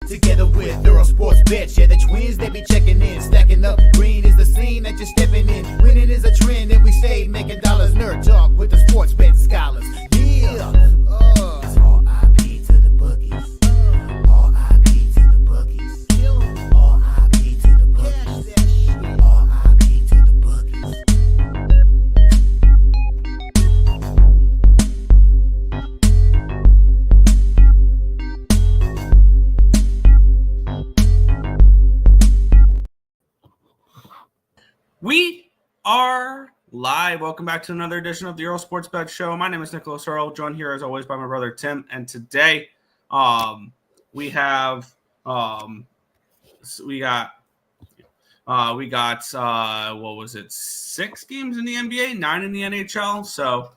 Together with Earle Sports Bets, yeah, the twins, they be checking in, stacking up. Green is the scene that you're stepping in. Winning is a trend, and we stay making dollars. Nerd talk with the sports bet scholars. Yeah, it's R.I.P. to the bookies. R.I.P. to the bookies. R.I.P. to the bookies. R.I.P. to the bookies. We are live. Welcome back to another edition of the Earle Sports Bet Show. My name is Nicholas Earle, joined here as always by my brother Tim. And today, we got 6 games in the NBA, 9 in the NHL. So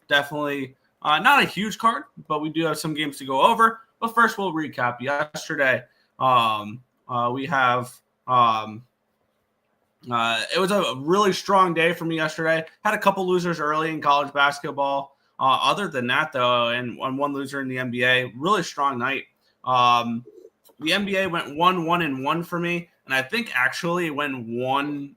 definitely not a huge card, but we do have some games to go over. But first, we'll recap yesterday. It was a really strong day for me yesterday. Had a couple losers early in college basketball. Other than that, though, and one loser in the NBA, really strong night. The NBA went 1-1-1 for me, and I think actually it went 1-2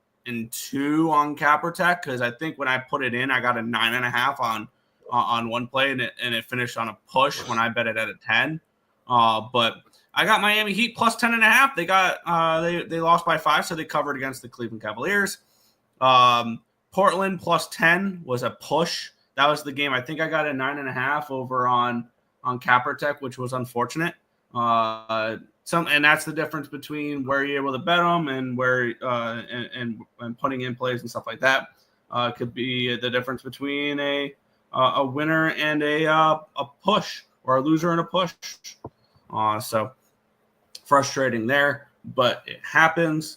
on Capertech because I think when I put it in, I got a 9.5 on one play, and it finished on a push when I bet it at a 10. But I got Miami Heat plus 10.5. They got they lost by 5, so they covered against the Cleveland Cavaliers. Portland plus 10 was a push. That was the game. I think I got a 9.5 over on Capertech, which was unfortunate. And that's the difference between where you're able to bet them and where and putting in plays and stuff like that. Could be the difference between a winner and a push, or a loser and a push. So frustrating there, but it happens.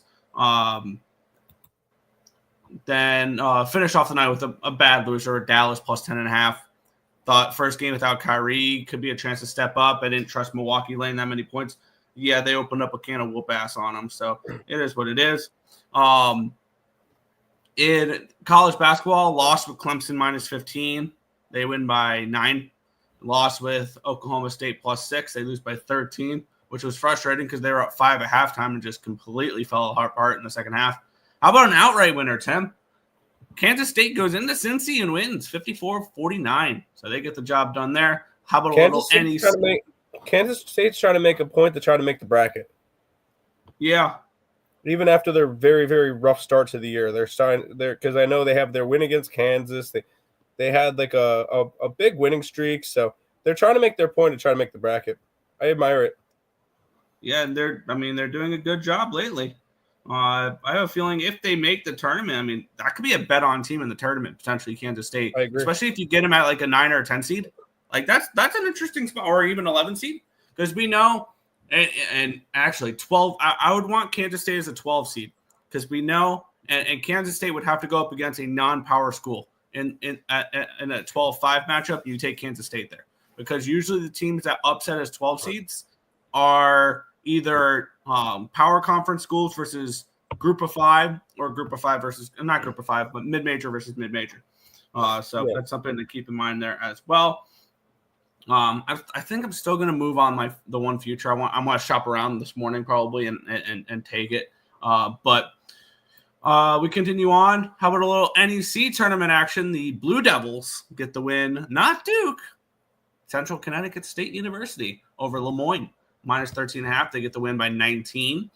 Then finish off the night with a bad loser, Dallas plus 10.5. Thought first game without Kyrie could be a chance to step up. I didn't trust Milwaukee laying that many points. Yeah, they opened up a can of whoop ass on them, so it is what it is. In college basketball, lost with Clemson minus 15. They win by 9. Lost with Oklahoma State plus 6. They lose by 13, which was frustrating because they were up 5 at halftime and just completely fell apart in the second half. How about an outright winner, Tim? Kansas State goes into Cincy and wins 54-49. So they get the job done there. How about Kansas State's trying to make a point to try to make the bracket. Yeah. Even after their very, very rough start to the year, they're starting there because I know they have their win against Kansas. They had like a big winning streak, so they're trying to make their point to try to make the bracket. I admire it. Yeah, and they're doing a good job lately. I have a feeling if they make the tournament, that could be a bet on team in the tournament, potentially Kansas State. I agree. Especially if you get them at like a 9 or a 10 seed. Like that's an interesting spot, or even 11 seed, because we know, and actually 12. I would want Kansas State as a 12 seed because we know, and Kansas State would have to go up against a non-power school. In a 12-5 matchup, you take Kansas State there because usually the teams that upset as 12 seeds are either power conference schools versus group of 5, or group of 5 versus not group of 5, but mid-major versus mid-major. So that's something to keep in mind there as well. I think I'm still going to move on the one future. I want to shop around this morning probably and take it. But we continue on. How about a little NEC tournament action? The Blue Devils get the win, not Duke. Central Connecticut State University over Lemoyne, minus 13.5. They get the win by 19.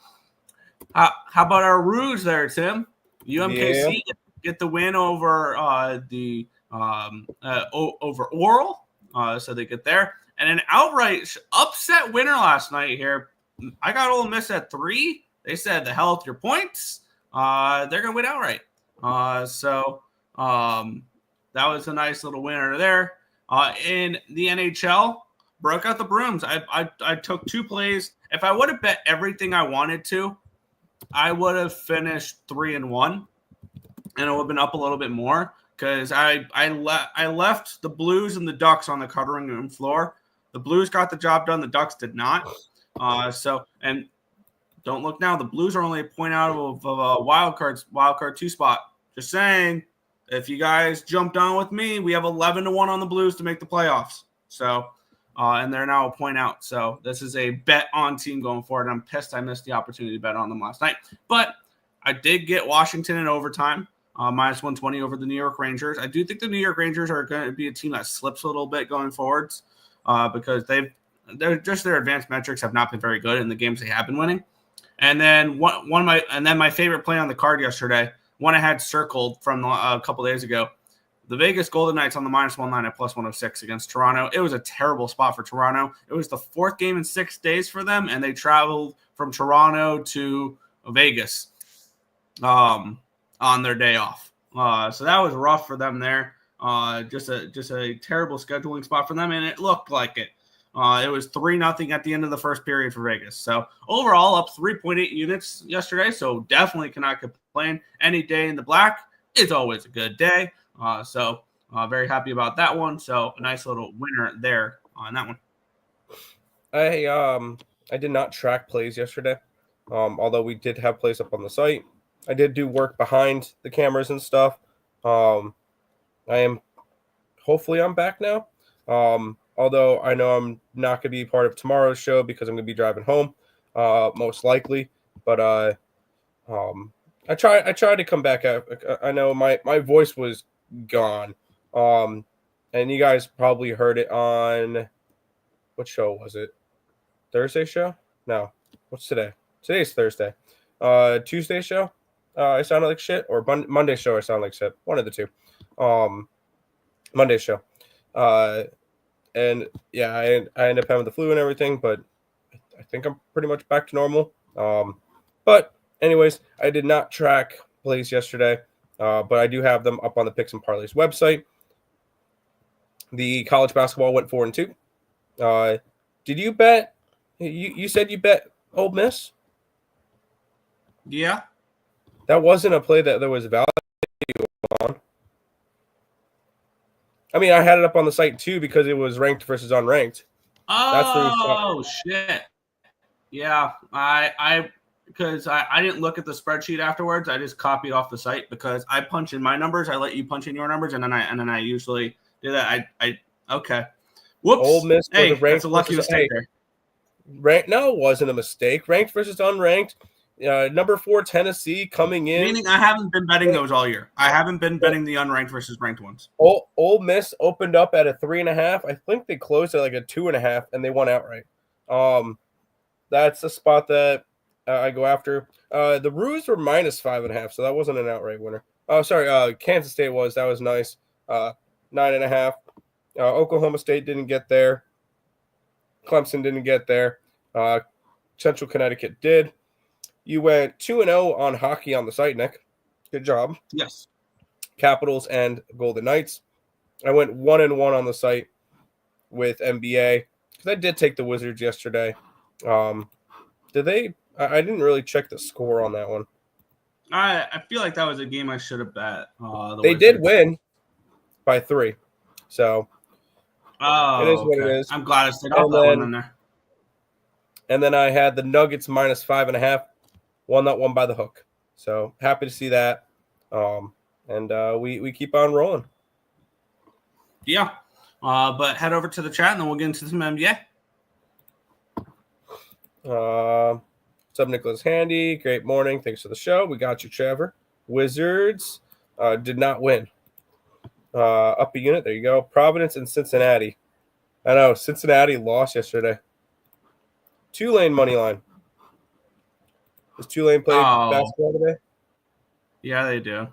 How about our Rouge there, Tim? UMKC get the win over over Earle. So they get there. And an outright upset winner last night here. I got Ole Miss at 3. They said the hell with your points. They're going to win outright. So that was a nice little winner there. In the NHL, broke out the brooms. I took 2 plays. If I would have bet everything I wanted to, I would have finished 3-1, and it would have been up a little bit more because I left the Blues and the Ducks on the cutting room floor. The Blues got the job done. The Ducks did not. And don't look now. The Blues are only a point out of a wild card 2 spot. Just saying, if you guys jumped on with me, we have 11-1 on the Blues to make the playoffs. So and they're now a point out. So this is a bet on team going forward. I'm pissed I missed the opportunity to bet on them last night. But I did get Washington in overtime, minus 120 over the New York Rangers. I do think the New York Rangers are going to be a team that slips a little bit going forwards because their advanced metrics have not been very good in the games they have been winning. And then my favorite play on the card yesterday, one I had circled from a couple days ago, the Vegas Golden Knights on the minus 1 at plus 106 against Toronto. It was a terrible spot for Toronto. It was the fourth game in 6 days for them, and they traveled from Toronto to Vegas on their day off. So that was rough for them there. Just a terrible scheduling spot for them, and it looked like it. It was 3-0 at the end of the first period for Vegas. So overall, up 3.8 units yesterday. So definitely cannot complain. Any day in the black is always a good day. So very happy about that one. So a nice little winner there on that one. I did not track plays yesterday, although we did have plays up on the site. I did do work behind the cameras and stuff. Hopefully I'm back now. Although I know I'm not going to be part of tomorrow's show because I'm going to be driving home, most likely. But I tried to come back. I know my voice was gone. And you guys probably heard it on, what show was it? Thursday show? No. What's today? Today's Thursday. Tuesday show? I sounded like shit. Or Monday show I sound like shit. One of the two. Monday show. And yeah, I ended up having the flu and everything, but I think I'm pretty much back to normal. But anyways, I did not track plays yesterday, but I do have them up on the Picks and Parleys website. The college basketball went 4-2. Did you bet? You said you bet Ole Miss? Yeah. That wasn't a play that there was value on. I mean, I had it up on the site too because it was ranked versus unranked. Oh, shit. Yeah, because I didn't look at the spreadsheet afterwards. I just copied off the site because I punch in my numbers. I let you punch in your numbers, and then I usually do that. Okay. Whoops. Ole Miss was ranked. That's a lucky mistake there. No, it wasn't a mistake. Ranked versus unranked. Number 4 Tennessee coming in. Meaning I haven't been betting those all year. I haven't been betting the unranked versus ranked ones. Ole Miss opened up at a 3.5. I think they closed at like a 2.5, and they won outright. That's a spot that I go after. The Roos were minus 5.5, so that wasn't an outright winner. Oh, sorry. Kansas State was. That was nice. 9.5. Oklahoma State didn't get there. Clemson didn't get there. Central Connecticut did. You went 2-0 on hockey on the site, Nick. Good job. Yes. Capitals and Golden Knights. I went 1-1 on the site with NBA because I did take the Wizards yesterday. Did they? I didn't really check the score on that one. I feel like that was a game I should have bet. They did win by 3, so it is what it is. I'm glad I stayed off that one in there. And then I had the Nuggets minus 5.5. Won that one by the hook. So happy to see that. And we keep on rolling. Yeah. But head over to the chat and then we'll get into some NBA. What's up, Nicholas Handy? Great morning. Thanks for the show. We got you, Trevor. Wizards did not win. Up a unit. There you go. Providence and Cincinnati. I know. Cincinnati lost yesterday. Tulane money line. Does Tulane play basketball today? Yeah, they do.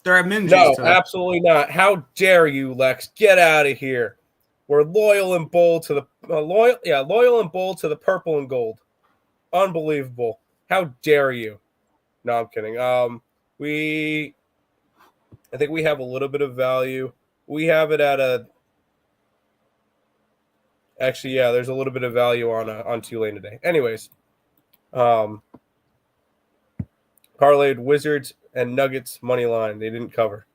They're at Minji's No, today. absolutely not. How dare you, Lex? Get out of here. We're loyal and bold to the loyal and bold to the purple and gold. Unbelievable. How dare you? No, I'm kidding. I think we have a little bit of value. We have it at a. Actually, yeah, there's a little bit of value on Tulane today. Anyways, parlayed Wizards and Nuggets money line. They didn't cover.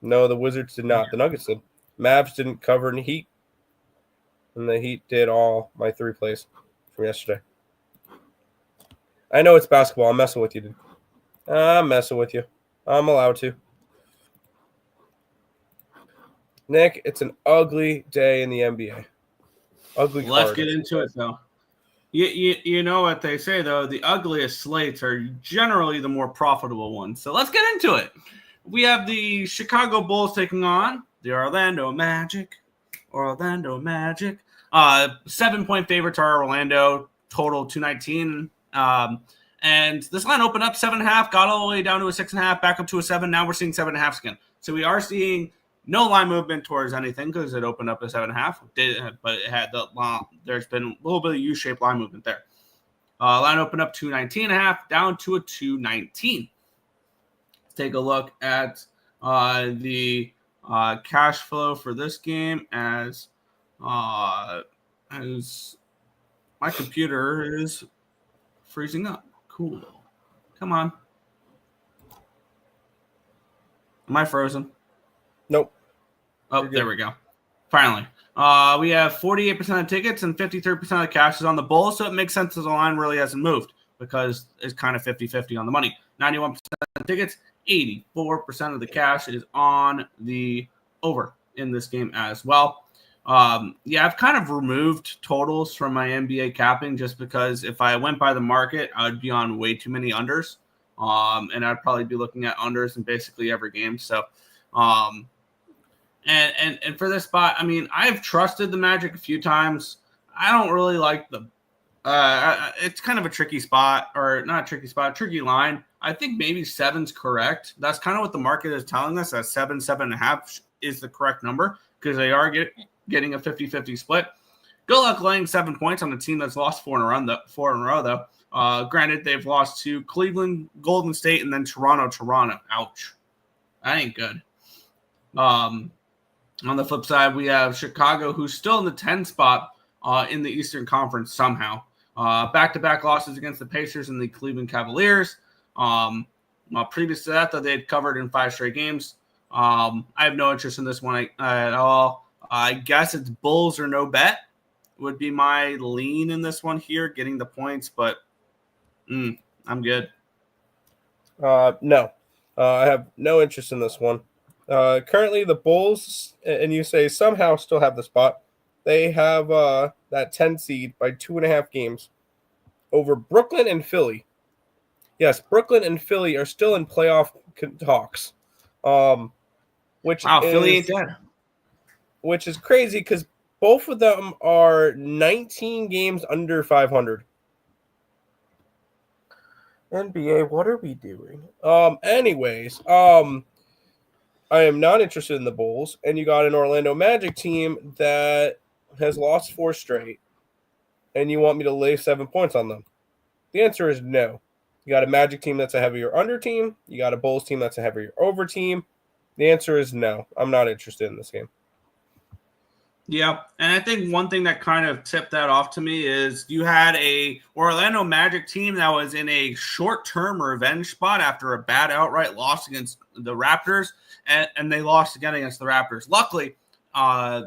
No, the Wizards did not. The Nuggets did. Mavs didn't cover in the Heat. And the Heat did all my 3 plays from yesterday. I know it's basketball. I'm messing with you, dude. I'm messing with you. I'm allowed to. Nick, it's an ugly day in the NBA. Ugly card. Let's get into it, though. You know what they say, though. The ugliest slates are generally the more profitable ones. So let's get into it. We have the Chicago Bulls taking on the Orlando Magic. 7-point favorites are Orlando, total 219. And this line opened up 7.5, got all the way down to a 6.5, back up to a 7. Now we're seeing 7.5 again. So we are seeing no line movement towards anything because it opened up at 7.5. But it had there's been a little bit of U-shaped line movement there. Line opened up 219.5, down to a 219. Let's take a look at the cash flow for this game as my computer is freezing up. Cool. Come on. Am I frozen? Nope. Oh, there we go. Finally. We have 48% of tickets and 53% of the cash is on the Bulls, so it makes sense that the line really hasn't moved because it's kind of 50-50 on the money. 91% of tickets, 84% of the cash is on the over in this game as well. I've kind of removed totals from my NBA capping just because if I went by the market, I would be on way too many unders. And I'd probably be looking at unders in basically every game. So, and for this spot, I mean, I've trusted the Magic a few times. I don't really like it's kind of a tricky spot, or not a tricky spot, tricky line. I think maybe 7's correct. That's kind of what the market is telling us, that 7.5 is the correct number because they are getting a 50-50 split. Good luck laying 7 points on a team that's lost four in a row, though. Granted, they've lost to Cleveland, Golden State, and then Toronto. Ouch. That ain't good. On the flip side, we have Chicago, who's still in the 10 spot in the Eastern Conference somehow. Back-to-back losses against the Pacers and the Cleveland Cavaliers. Previous to that, though, they had covered in 5 straight games. I have no interest in this one at all. I guess it's Bulls or no bet would be my lean in this one here, getting the points, but I'm good. No. I have no interest in this one. Currently, the Bulls, and you say somehow still have the spot, they have that 10 seed by 2.5 games over Brooklyn and Philly. Yes, Brooklyn and Philly are still in playoff talks. Philly ain't dead. Which is crazy because both of them are 19 games under 500. NBA, what are we doing? Anyways, I am not interested in the Bulls, and you got an Orlando Magic team that has lost 4 straight, and you want me to lay 7 points on them? The answer is no. You got a Magic team that's a heavier under team. You got a Bulls team that's a heavier over team. The answer is no. I'm not interested in this game. Yeah, and I think one thing that kind of tipped that off to me is you had a Orlando Magic team that was in a short-term revenge spot after a bad outright loss against the Raptors, and they lost again against the Raptors. Luckily, I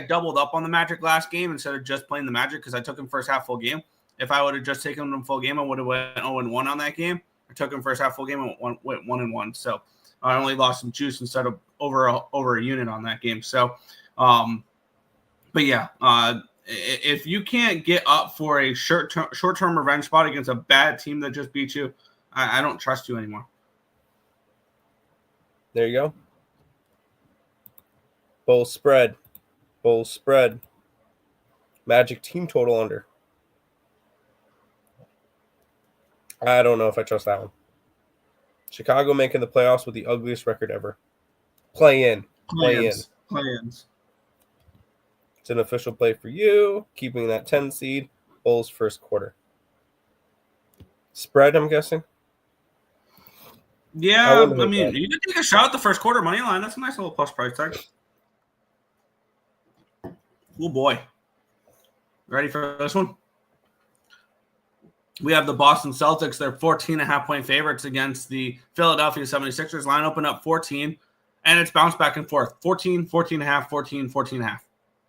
doubled up on the Magic last game instead of just playing the Magic because I took them first half full game. If I would have just taken them full game, I would have went 0-1 on that game. I took them first half full game and went 1-1. So I only lost some juice instead of over a unit on that game. So. But yeah, if you can't get up for a short-term revenge spot against a bad team that just beat you, I don't trust you anymore. There you go. Bulls spread. Magic team total under. I don't know if I trust that one. Chicago making the playoffs with the ugliest record ever. Play-ins. It's an official play for you, keeping that 10 seed. Bulls first quarter. Spread, I'm guessing? Yeah, I mean, you did take a shot at the first quarter money line. That's a nice little plus price tag. Oh, boy. Ready for this one? We have the Boston Celtics. They're 14.5-point favorites against the Philadelphia 76ers. Line open up 14, and it's bounced back and forth. 14, 14.5, 14, 14.5.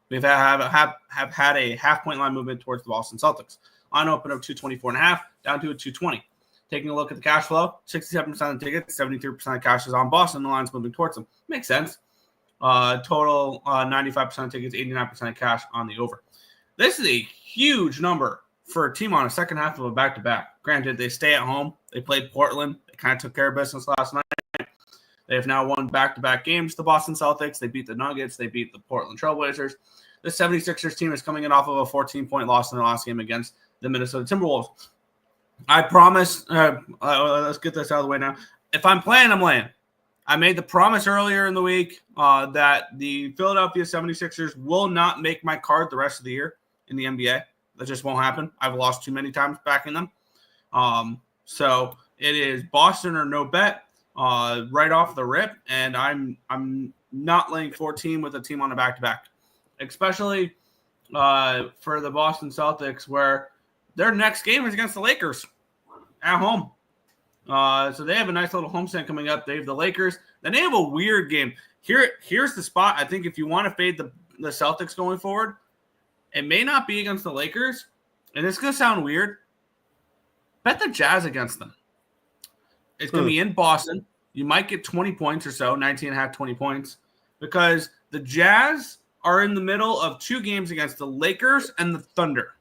We've have had a half-point line movement towards the Boston Celtics. Line open up 224.5, down to a 220. Taking a look at the cash flow, 67% of the tickets, 73% of cash is on Boston. The line's moving towards them. Makes sense. Total 95% tickets, 89% cash on the over. This is a huge number for a team on a second half of a back-to-back. Granted, they stay at home. They played Portland. They kind of took care of business last night. They have now won back-to-back games. The Boston Celtics, they beat the Nuggets. They beat the Portland Trailblazers. The 76ers team is coming in off of a 14-point loss in their last game against the Minnesota Timberwolves. I promise, let's get this out of the way now. If I'm playing, I'm laying. I made the promise earlier in the week that the Philadelphia 76ers will not make my card the rest of the year in the NBA. That just won't happen. I've lost too many times backing them. So it is Boston or no bet right off the rip, and I'm not laying 14 with a team on a back-to-back, especially for the Boston Celtics, where their next game is against the Lakers at home. So they have a nice little homestand coming up. They have the Lakers. Then they have a weird game. Here's the spot. I think if you want to fade the Celtics going forward, it may not be against the Lakers, and it's going to sound weird. Bet the Jazz against them. It's going to be in Boston. You might get 20 points or so, 19.5, 20 points, because the Jazz are in the middle of two games against the Lakers and the Thunder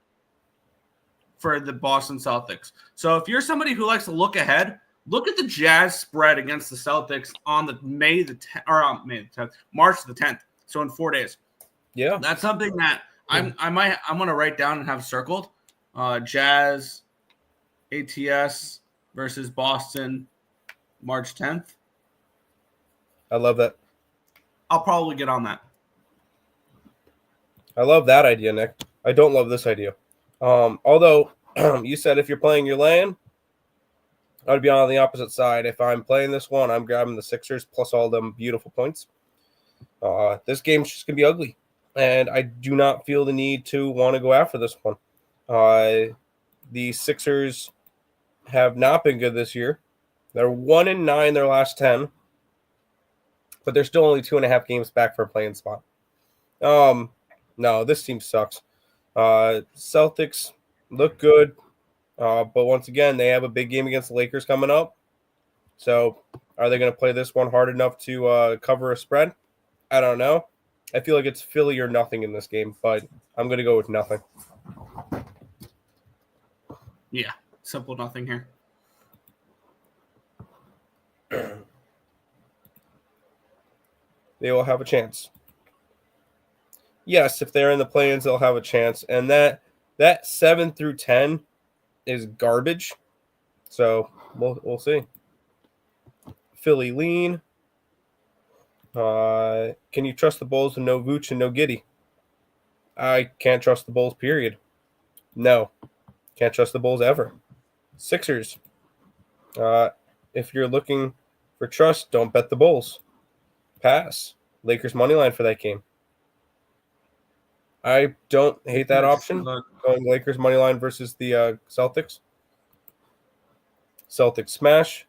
for the Boston Celtics. So if you're somebody who likes to look ahead, look at the Jazz spread against the Celtics on the March the 10th. So in 4 days. Yeah. That's something that I'm going to write down and have circled. Jazz ATS versus Boston March 10th. I love that. I'll probably get on that. I love that idea, Nick. I don't love this idea. Although you said if you're playing your land, I would be on the opposite side. If I'm playing this one, I'm grabbing the Sixers plus all them beautiful points. This game's just going to be ugly, and I do not feel the need to want to go after this one. The Sixers have not been good this year. They're 1-9 their last 10, but they're still only 2.5 games back for a playing spot. No, this team sucks. Celtics look good, but once again, they have a big game against the Lakers coming up. So are they going to play this one hard enough to cover a spread? I don't know. I feel like it's Philly or nothing in this game, but I'm going to go with nothing. Yeah, simple nothing here. They will have a chance. Yes, if they're in the play-ins, they'll have a chance. And that 7 through 10 is garbage. So we'll see. Philly lean. Can you trust the Bulls with no Vooch and no Giddey? I can't trust the Bulls, period. No. Can't trust the Bulls ever. Sixers. If you're looking for trust, don't bet the Bulls. Pass. Lakers money line for that game. I don't hate that option. Going Lakers money line versus the Celtics. Celtics smash.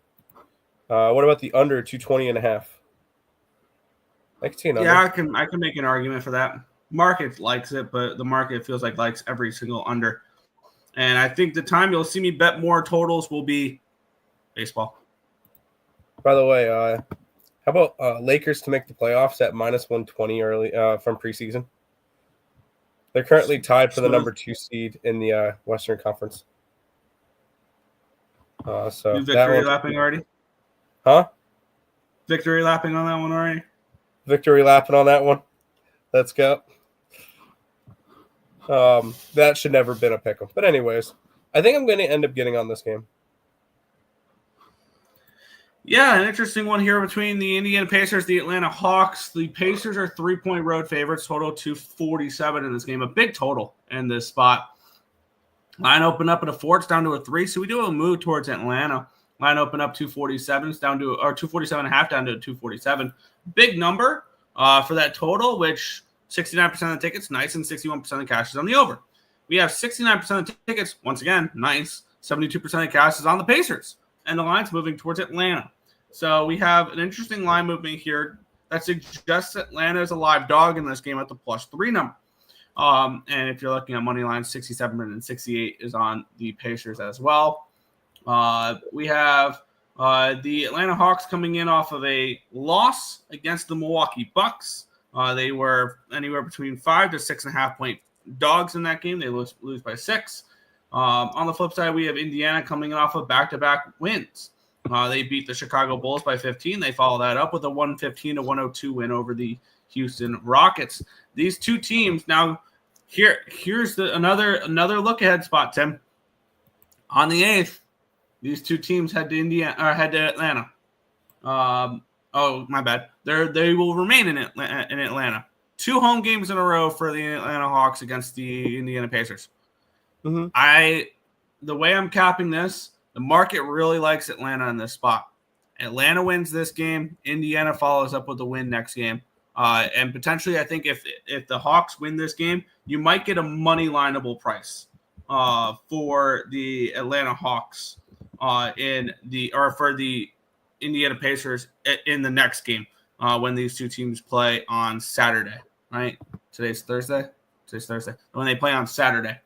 What about the under 220.5? I can see an under. Yeah, I can make an argument for that. Market likes it, but the market feels like likes every single under. And I think the time you'll see me bet more totals will be baseball. By the way, how about Lakers to make the playoffs at -120 early from preseason? They're currently tied for the number 2 seed in the Western Conference. So you victory lapping already? Huh? Victory lapping on that one already? Victory lapping on that one. Let's go. That should never have been a pick 'em. But anyways, I think I'm going to end up getting on this game. Yeah, an interesting one here between the Indiana Pacers, the Atlanta Hawks. The Pacers are 3-point road favorites, total 247 in this game. A big total in this spot. Line opened up at a 4, it's down to a 3. So we do a move towards Atlanta. Line opened up 247, it's down to, or 247.5 down to 247. Big number for that total, which 69% of the tickets, nice, and 61% of the cash is on the over. We have 69% of the tickets, once again, nice. 72% of the cash is on the Pacers. And the line's moving towards Atlanta. So we have an interesting line movement here that suggests Atlanta is a live dog in this game at the +3 number. And if you're looking at money line, 67 and 68 is on the Pacers as well. We have The Atlanta Hawks coming in off of a loss against the Milwaukee Bucks. They were anywhere between 5 to 6.5 point dogs in that game. They lose by 6. On the flip side, we have Indiana coming off of back-to-back wins. They beat the Chicago Bulls by 15. They follow that up with a 115 to 102 win over the Houston Rockets. These two teams now. Here's another look ahead spot, Tim. On the 8th, these two teams head to Atlanta. Oh, my bad. They will remain in Atlanta. 2 home games in a row for the Atlanta Hawks against the Indiana Pacers. Mm-hmm. The way I'm capping this, the market really likes Atlanta in this spot. Atlanta wins this game. Indiana follows up with a win next game. And potentially, I think if the Hawks win this game, you might get a money lineable price for the Atlanta Hawks for the Indiana Pacers in the next game when these two teams play on Saturday. Right? Today's Thursday. When they play on Saturday.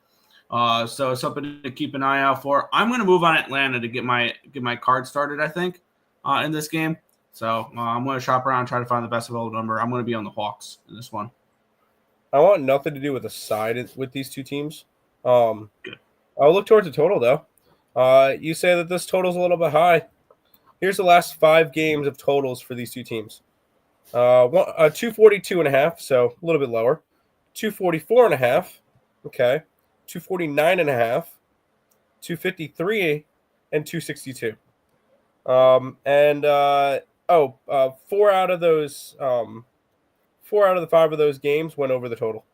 So something to keep an eye out for. I'm going to move on Atlanta to get my card started, I think, in this game. So I'm going to shop around and try to find the best available number. I'm going to be on the Hawks in this one. I want nothing to do with the side with these two teams. Good. I'll look towards the total, though. You say that this total is a little bit high. Here's the last 5 games of totals for these two teams. 242.5, so a little bit lower. 244.5, okay. 249.5, 253, and 262. 4 out of those 4 out of the 5 of those games went over the total.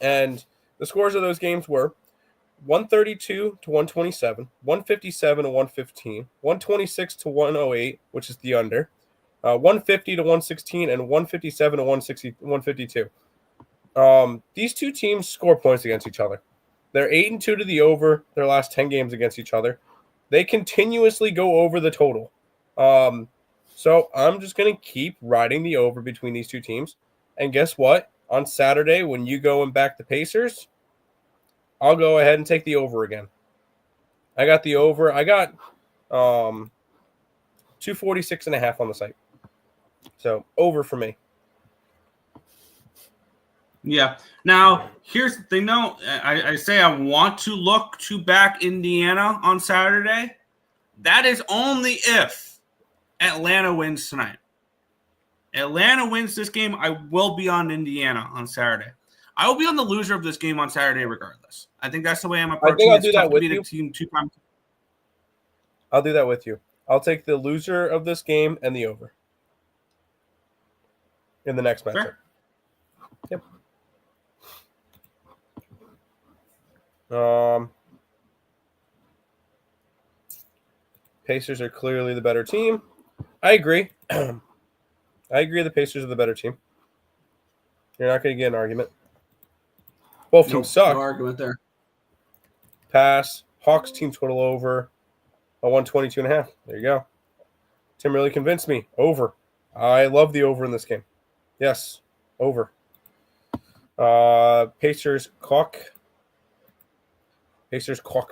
And the scores of those games were 132 to 127, 157 to 115, 126 to 108, which is the under, 150 to 116, and 157 to 152. These two teams score points against each other. They're 8-2 to the over their last 10 games against each other. They continuously go over the total. So I'm just going to keep riding the over between these two teams. And guess what? On Saturday, when you go and back the Pacers, I'll go ahead and take the over again. I got the over. I got 246.5 on the site. So over for me. Yeah. Now, here's the thing, though. I say I want to look to back Indiana on Saturday. That is only if Atlanta wins tonight. Atlanta wins this game, I will be on Indiana on Saturday. I will be on the loser of this game on Saturday regardless. I think that's the way I'm approaching I'll this. do that with you. I'll do that with you. I'll take the loser of this game and the over in the next matchup. Sure. Yep. Pacers are clearly the better team. I agree. I agree the Pacers are the better team. You're not going to get an argument. Both teams suck. No argument there. Pass. Hawks team total over a 122.5. There you go. Tim really convinced me. Over. I love the over in this game. Yes. Over. Pacers clock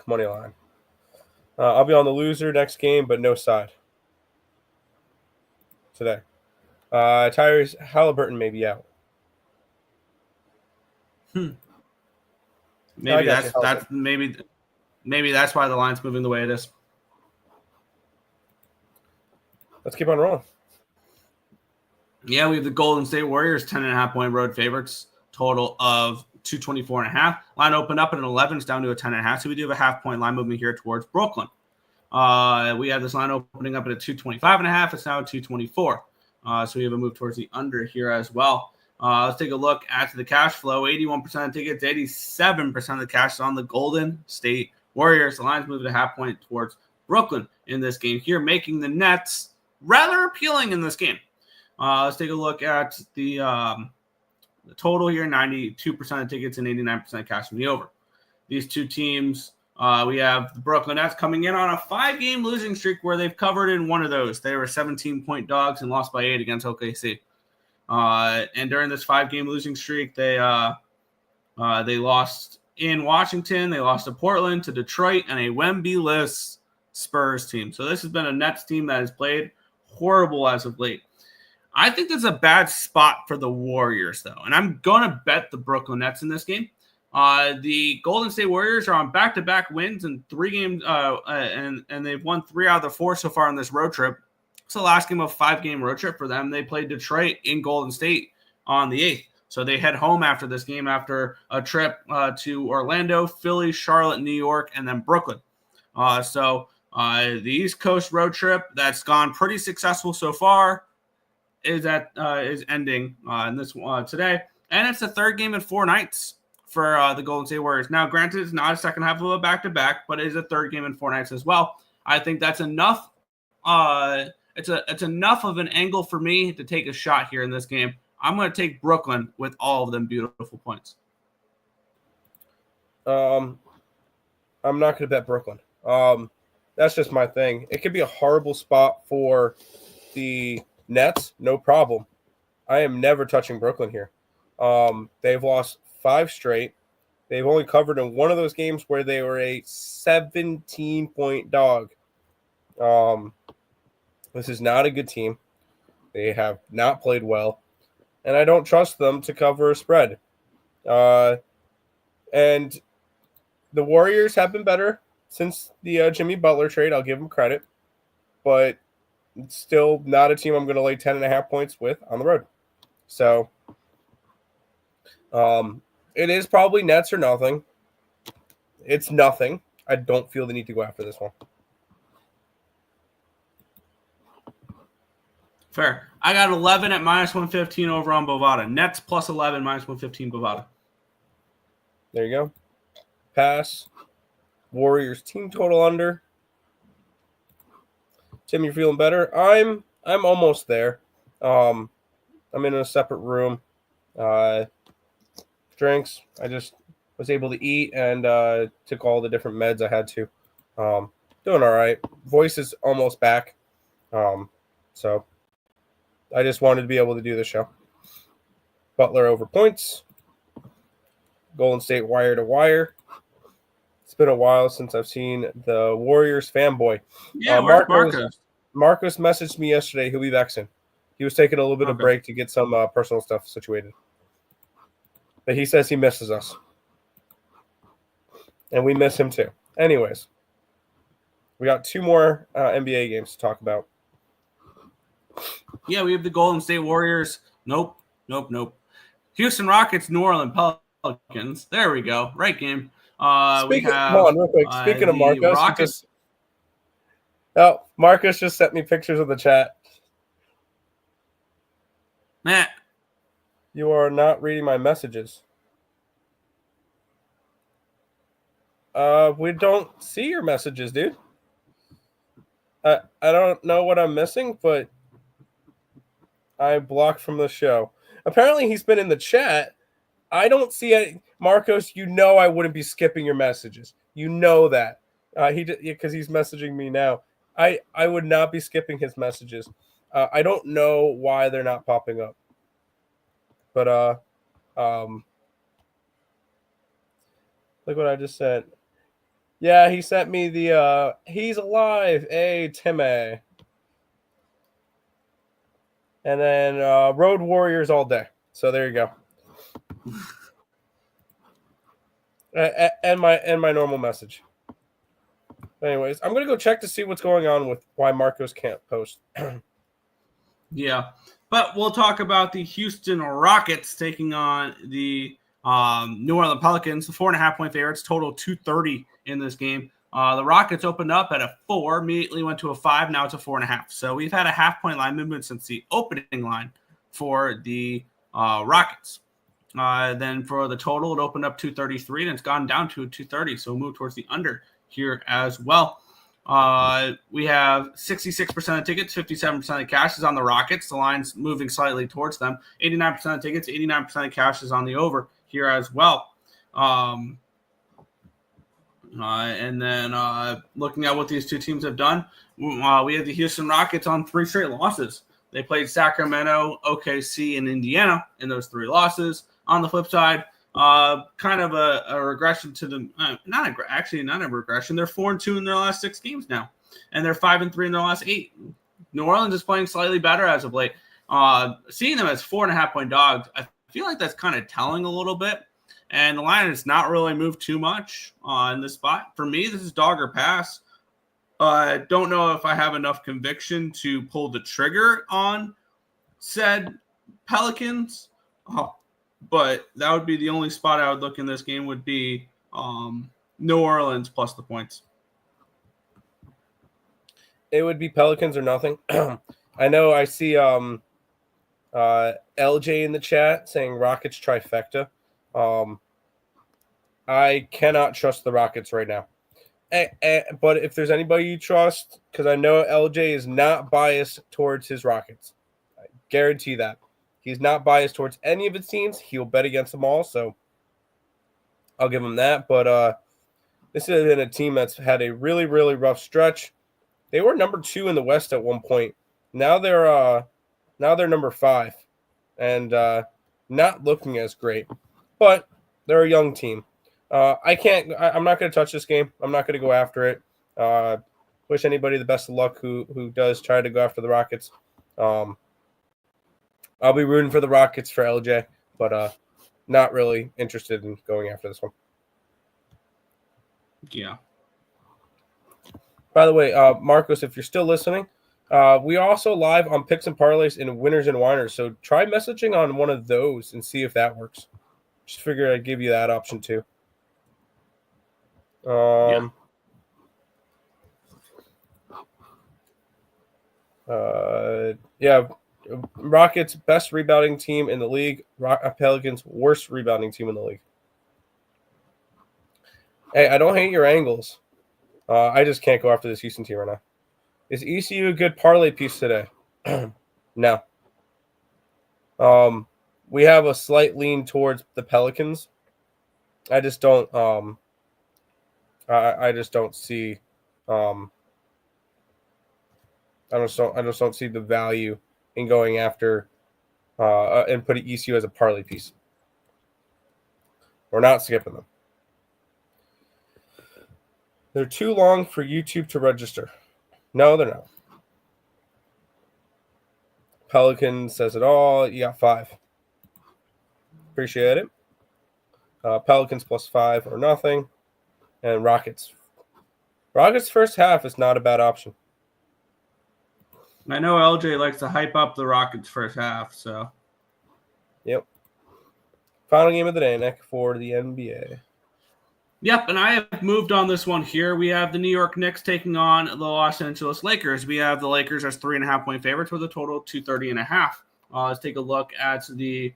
money line. I'll be on the loser next game, but no side today. Tyrese Halliburton may be out. Maybe that's why the line's moving the way it is. Let's keep on rolling. Yeah, we have the Golden State Warriors 10.5 point road favorites, total of 224.5. Line opened up at an 11, it's down to a 10.5. So we do have a half-point line movement here towards Brooklyn. We have this line opening up at a 225.5. It's now at 224. So we have a move towards the under here as well. Let's take a look at the cash flow. 81% of tickets, 87% of the cash is on the Golden State Warriors. The line's moving a half point towards Brooklyn in this game here, making the Nets rather appealing in this game. Let's take a look at the total here. 92% of tickets and 89% cash from the over. These two teams, we have the Brooklyn Nets coming in on a 5-game losing streak where they've covered in one of those. They were 17-point dogs and lost by 8 against OKC. And during this 5-game losing streak, they lost in Washington. They lost to Portland, to Detroit, and a Wemby-less Spurs team. So this has been a Nets team that has played horrible as of late. I think there's a bad spot for the Warriors, though, and I'm going to bet the Brooklyn Nets in this game. The Golden State Warriors are on back-to-back wins in 3 games, and they've won 3 out of the 4 so far on this road trip. It's the last game of a 5-game road trip for them. They played Detroit in Golden State on the 8th. So they head home after this game after a trip to Orlando, Philly, Charlotte, New York, and then Brooklyn. So the East Coast road trip that's gone pretty successful so far is ending in this today, and it's the 3rd game in 4 nights for the Golden State Warriors. Now, granted, it's not a second half of a back-to-back, but it is a 3rd game in 4 nights as well. I think that's enough. It's enough of an angle for me to take a shot here in this game. I'm going to take Brooklyn with all of them beautiful points. I'm not going to bet Brooklyn. That's just my thing. It could be a horrible spot for the Nets, no problem. I am never touching Brooklyn here. They've lost 5 straight. They've only covered in one of those games where they were a 17-point dog. This is not a good team. They have not played well, and I don't trust them to cover a spread. And the Warriors have been better since the Jimmy Butler trade. I'll give them credit, but it's still not a team I'm going to lay 10.5 points with on the road. So it is probably Nets or nothing. It's nothing. I don't feel the need to go after this one. Fair. I got 11 at -115 over on Bovada. Nets plus 11, -115 Bovada. There you go. Pass. Warriors team total under. Tim, you feeling better? I'm almost there. I'm in a separate room. Drinks. I just was able to eat and took all the different meds I had to. Doing all right. Voice is almost back. So I just wanted to be able to do the show. Butler over points. Golden State wire to wire. It's been a while since I've seen the Warriors fanboy. Yeah, Marcos messaged me yesterday. He'll be back soon. He was taking a little bit of break to get some personal stuff situated. But he says he misses us. And we miss him too. Anyways, we got 2 more NBA games to talk about. Yeah, we have the Golden State Warriors. Nope. Houston Rockets, New Orleans Pelicans. There we go. Right game. Speaking of Marcos, Marcos just sent me pictures of the chat. Matt, you are not reading my messages. We don't see your messages, dude. I don't know what I'm missing, but I blocked from the show. Apparently, he's been in the chat. I don't see any. Marcos, you know I wouldn't be skipping your messages. You know that. Because he's messaging me now. I would not be skipping his messages. I don't know why they're not popping up. But look what I just sent. Yeah, he sent me the he's alive. Hey, Timmy. And then Road Warriors all day. So there you go. And my normal message. Anyways, I'm gonna go check to see what's going on with why Marcos can't post. Yeah, but we'll talk about the Houston Rockets taking on the New Orleans Pelicans. The 4.5-point favorites, total 230 in this game. The Rockets opened up at a 4, immediately went to a 5. Now it's a 4.5. So we've had a half-point line movement since the opening line for the Rockets. Then for the total, it opened up 233, and it's gone down to 230. So we'll move towards the under here as well. We have 66% of tickets, 57% of cash is on the Rockets. The line's moving slightly towards them. 89% of tickets, 89% of cash is on the over here as well. And then looking at what these two teams have done, we have the Houston Rockets on 3 straight losses. They played Sacramento, OKC, and Indiana in those 3 losses. On the flip side, kind of a regression to the not a regression. They're 4-2 in their last 6 games now. and they're 5-3 in their last 8. New Orleans is playing slightly better as of late. Seeing them as 4.5-point dogs, I feel like that's kind of telling a little bit. And the line has not really moved too much in this spot. For me, this is dog or pass. I don't know if I have enough conviction to pull the trigger on said Pelicans. But that would be the only spot I would look in this game would be New Orleans plus the points. It would be Pelicans or nothing. I know I see LJ in the chat saying Rockets trifecta. I cannot trust the Rockets right now. But if there's anybody you trust, because I know LJ is not biased towards his Rockets. I guarantee that. He's not biased towards any of his teams. He'll bet against them all, so I'll give him that. But this has been a team that's had a really, really rough stretch. They were number 2 in the West at one point. Now they're number 5, and not looking as great. But they're a young team. I'm not going to touch this game. I'm not going to go after it. Wish anybody the best of luck who does try to go after the Rockets. I'll be rooting for the Rockets for LJ, but not really interested in going after this one. Yeah. By the way, Marcos, if you're still listening, we are also live on Picks and Parleys and Winners and Winers, so try messaging on one of those and see if that works. Just figured I'd give you that option too. Rockets best rebounding team in the league. Pelicans worst rebounding team in the league. Hey, I don't hate your angles. I just can't go after this Houston team right now. Is ECU a good parlay piece today? No. We have a slight lean towards the Pelicans. I just don't. I just don't see. I just don't see the value in going after and putting ECU as a parlay piece. We're not skipping them. They're too long for YouTube to register. No, they're not. Pelican says it all. You got 5. Appreciate it. Pelicans plus 5 or nothing. And Rockets. Rockets first half is not a bad option. I know LJ likes to hype up the Rockets first half, so. Yep. Final game of the day, Nick, for the NBA. Yep, and I have moved on this one here. We have the New York Knicks taking on the Los Angeles Lakers. We have the Lakers as 3.5-point favorites with a total of 230.5. Let's take a look at the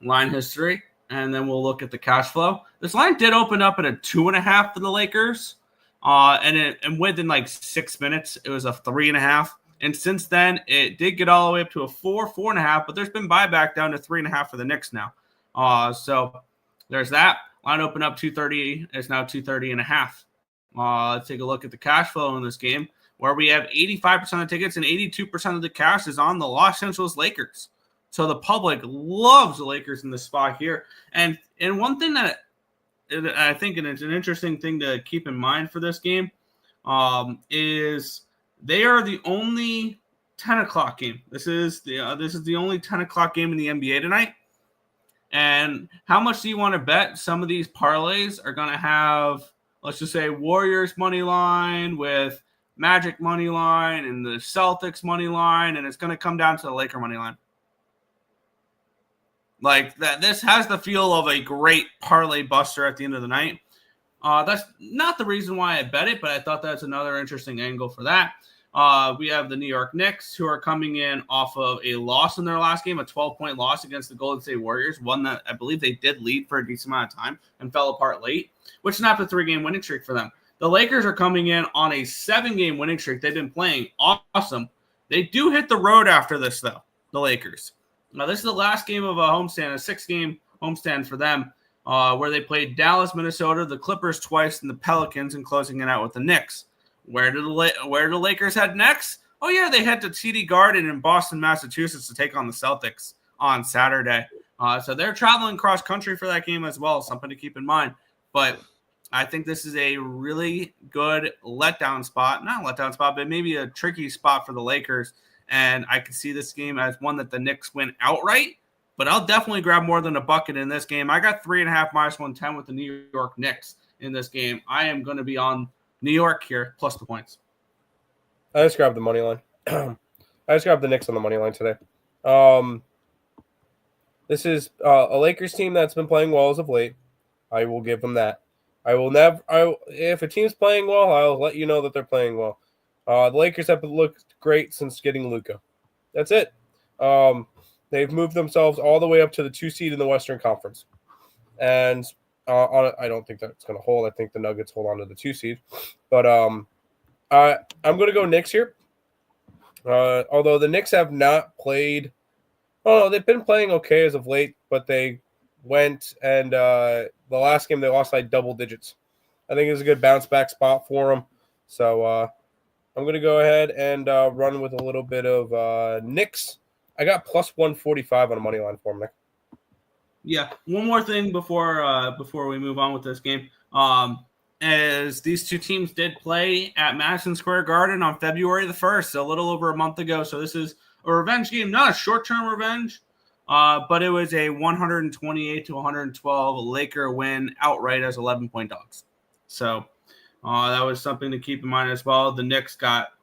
line history, and then we'll look at the cash flow. This line did open up at a 2.5 for the Lakers, and within like 6 minutes, it was a 3.5. And since then, it did get all the way up to a 4.5, but there's been buyback down to 3.5 for the Knicks now. So there's that. Line open up 230. It's now 230.5. Let's take a look at the cash flow in this game, where we have 85% of the tickets and 82% of the cash is on the Los Angeles Lakers. So the public loves the Lakers in this spot here. And one thing that I think, and it's an interesting thing to keep in mind for this game, is they are the only 10 o'clock game. This is the only 10 o'clock game in the NBA tonight. And how much do you want to bet some of these parlays are going to have, let's just say, Warriors money line with Magic money line and the Celtics money line, and it's going to come down to the Laker money line? Like that, this has the feel of a great parlay buster at the end of the night. That's not the reason why I bet it, but I thought that's another interesting angle for that. We have the New York Knicks, who are coming in off of a loss in their last game, a 12-point loss against the Golden State Warriors, one that I believe they did lead for a decent amount of time and fell apart late, which snapped a 3-game winning streak for them. The Lakers are coming in on a 7-game winning streak. They've been playing awesome. They do hit the road after this, though, the Lakers. Now, this is the last game of a homestand, a 6-game homestand for them, where they played Dallas, Minnesota, the Clippers twice, and the Pelicans, and closing it out with the Knicks. Where do the Lakers head next? Oh, yeah, they head to TD Garden in Boston, Massachusetts to take on the Celtics on Saturday. So they're traveling cross-country for that game as well, something to keep in mind. But I think this is a really good letdown spot. Not a letdown spot, but maybe a tricky spot for the Lakers. And I could see this game as one that the Knicks win outright. But I'll definitely grab more than a bucket in this game. I got 3.5 -110 with the New York Knicks in this game. I am going to be on New York here, plus the points. I just grabbed the money line. I just grabbed the Knicks on the money line today. This is a Lakers team that's been playing well as of late. I will give them that. I will never. If a team's playing well, I'll let you know that they're playing well. The Lakers have looked great since getting Luka. That's it. They've moved themselves all the way up to the 2 seed in the Western Conference, and I don't think that's going to hold. I think the Nuggets hold on to the 2 seed, but I'm going to go Knicks here. Although the Knicks have not played. Oh, they've been playing okay as of late, but they went and the last game they lost like double digits. I think it's a good bounce back spot for them. So I'm going to go ahead and run with a little bit of Knicks. I got plus 145 on a money line for them, Nick. Yeah, one more thing before we move on with this game. As these two teams did play at Madison Square Garden on February the 1st, a little over a month ago. So this is a revenge game, not a short-term revenge, but it was a 128-112 Laker win outright as 11-point dogs. So that was something to keep in mind as well. The Knicks got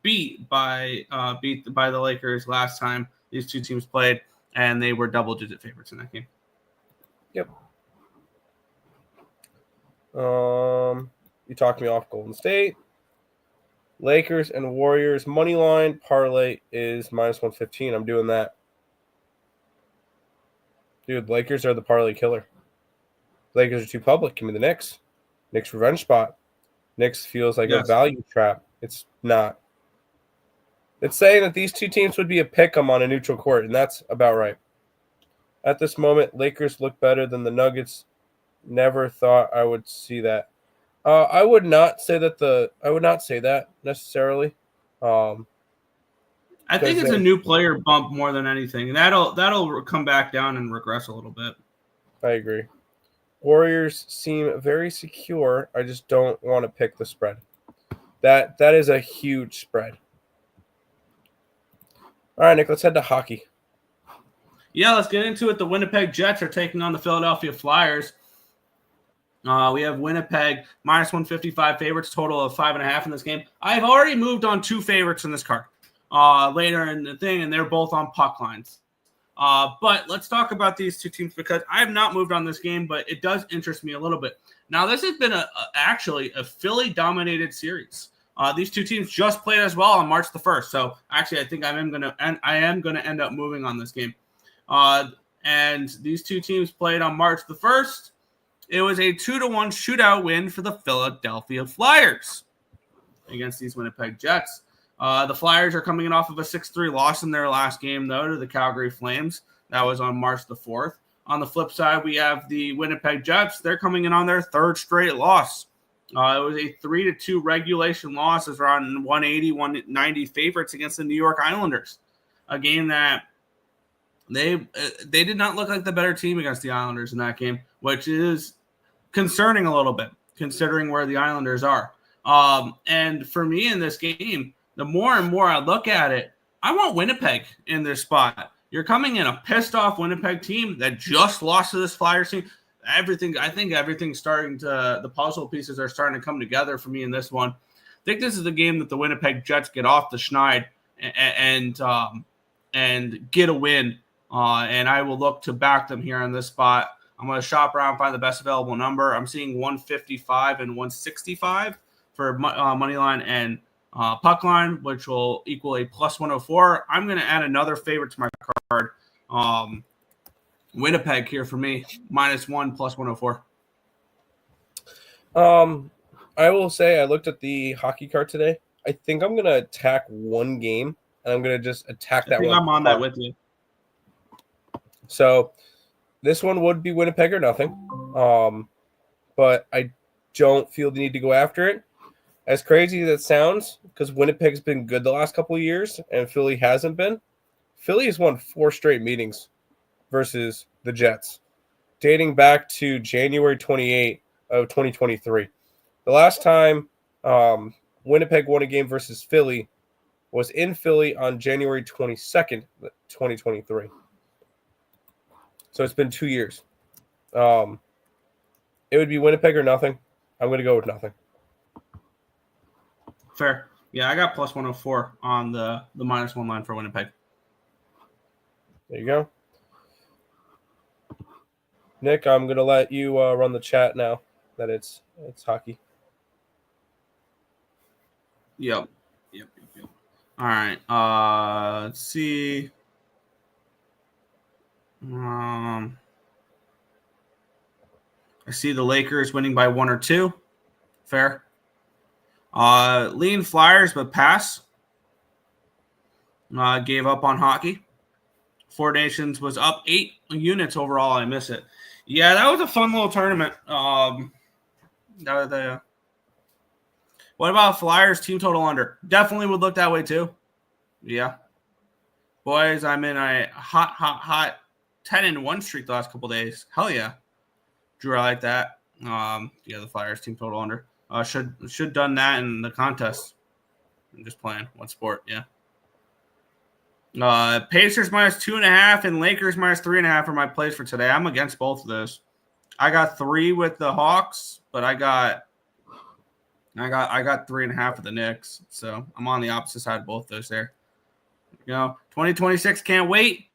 beat by the Lakers last time these two teams played, and they were double-digit favorites in that game. Yep. You talked me off Golden State. Lakers and Warriors money line parlay is minus 115. I'm doing that. Dude, Lakers are the parlay killer. Lakers are too public. Give me the Knicks. Knicks revenge spot. Knicks feels like a value trap. It's not. It's saying that these two teams would be a pick 'em on a neutral court, and that's about right. At this moment, Lakers look better than the Nuggets. Never thought I would see that. I would not say that necessarily. I think it's a new player bump more than anything. That'll come back down and regress a little bit. I agree. Warriors seem very secure. I just don't want to pick the spread. That is a huge spread. All right, Nick, let's head to hockey. Yeah, let's get into it. The Winnipeg Jets are taking on the Philadelphia Flyers. We have Winnipeg minus 155 favorites, total of 5.5 in this game. I've already moved on 2 favorites in this card later in the thing, and they're both on puck lines. But let's talk about these two teams because I have not moved on this game, but it does interest me a little bit. Now, this has been actually a Philly-dominated series. These two teams just played as well on March the 1st. So actually, I think I am going to end up moving on this game. And these two teams played on March the 1st. It was a 2-1 shootout win for the Philadelphia Flyers against these Winnipeg Jets. The Flyers are coming in off of a 6-3 loss in their last game, though, to the Calgary Flames. That was on March the 4th. On the flip side, we have the Winnipeg Jets. They're coming in on their 3rd straight loss. It was a 3-2 regulation loss as around 180, 190 favorites against the New York Islanders. A game that they did not look like the better team against the Islanders in that game, which is concerning a little bit, considering where the Islanders are. And for me in this game, the more and more I look at it, I want Winnipeg in this spot. You're coming in a pissed-off Winnipeg team that just lost to this Flyers team. I think everything's starting to – the puzzle pieces are starting to come together for me in this one. I think this is the game that the Winnipeg Jets get off the schneid and get a win. And I will look to back them here on this spot. I'm going to shop around, find the best available number. I'm seeing 155 and 165 for money line and puck line, which will equal a plus 104. I'm going to add another favorite to my card. Winnipeg here for me, -1 plus 104. I will say I looked at the hockey card today. I think I'm going to attack one game, and I'm going to just attack that one. I'm on that with you. So this one would be Winnipeg or nothing. But I don't feel the need to go after it. As crazy as it sounds, because Winnipeg's been good the last couple of years and Philly hasn't been. Philly has won 4 straight meetings versus the Jets. dating back to January 28 of 2023. The last time Winnipeg won a game versus Philly was in Philly on January 22nd, 2023. So it's been 2 years. It would be Winnipeg or nothing. I'm going to go with nothing. Fair. Yeah, I got plus 104 on the -1 line for Winnipeg. There you go. Nick, I'm going to let you run the chat now that it's hockey. Yep. All right. Let's see. I see the Lakers winning by 1 or 2. Fair. Lean Flyers, but pass. Gave up on hockey. Four Nations was up 8 units overall. I miss it. Yeah, that was a fun little tournament. What about Flyers team total under? Definitely would look that way too. Yeah. Boys, I'm in a hot 10-1 streak the last couple days. Hell yeah. Drew, I like that. The Flyers team total under. Should done that in the contest. I'm just playing one sport, yeah. Pacers -2.5 and Lakers -3.5 are my plays for today. I'm against both of those. I got 3 with the Hawks, but I got 3.5 with the Knicks. So I'm on the opposite side of both those there. 2026 can't wait.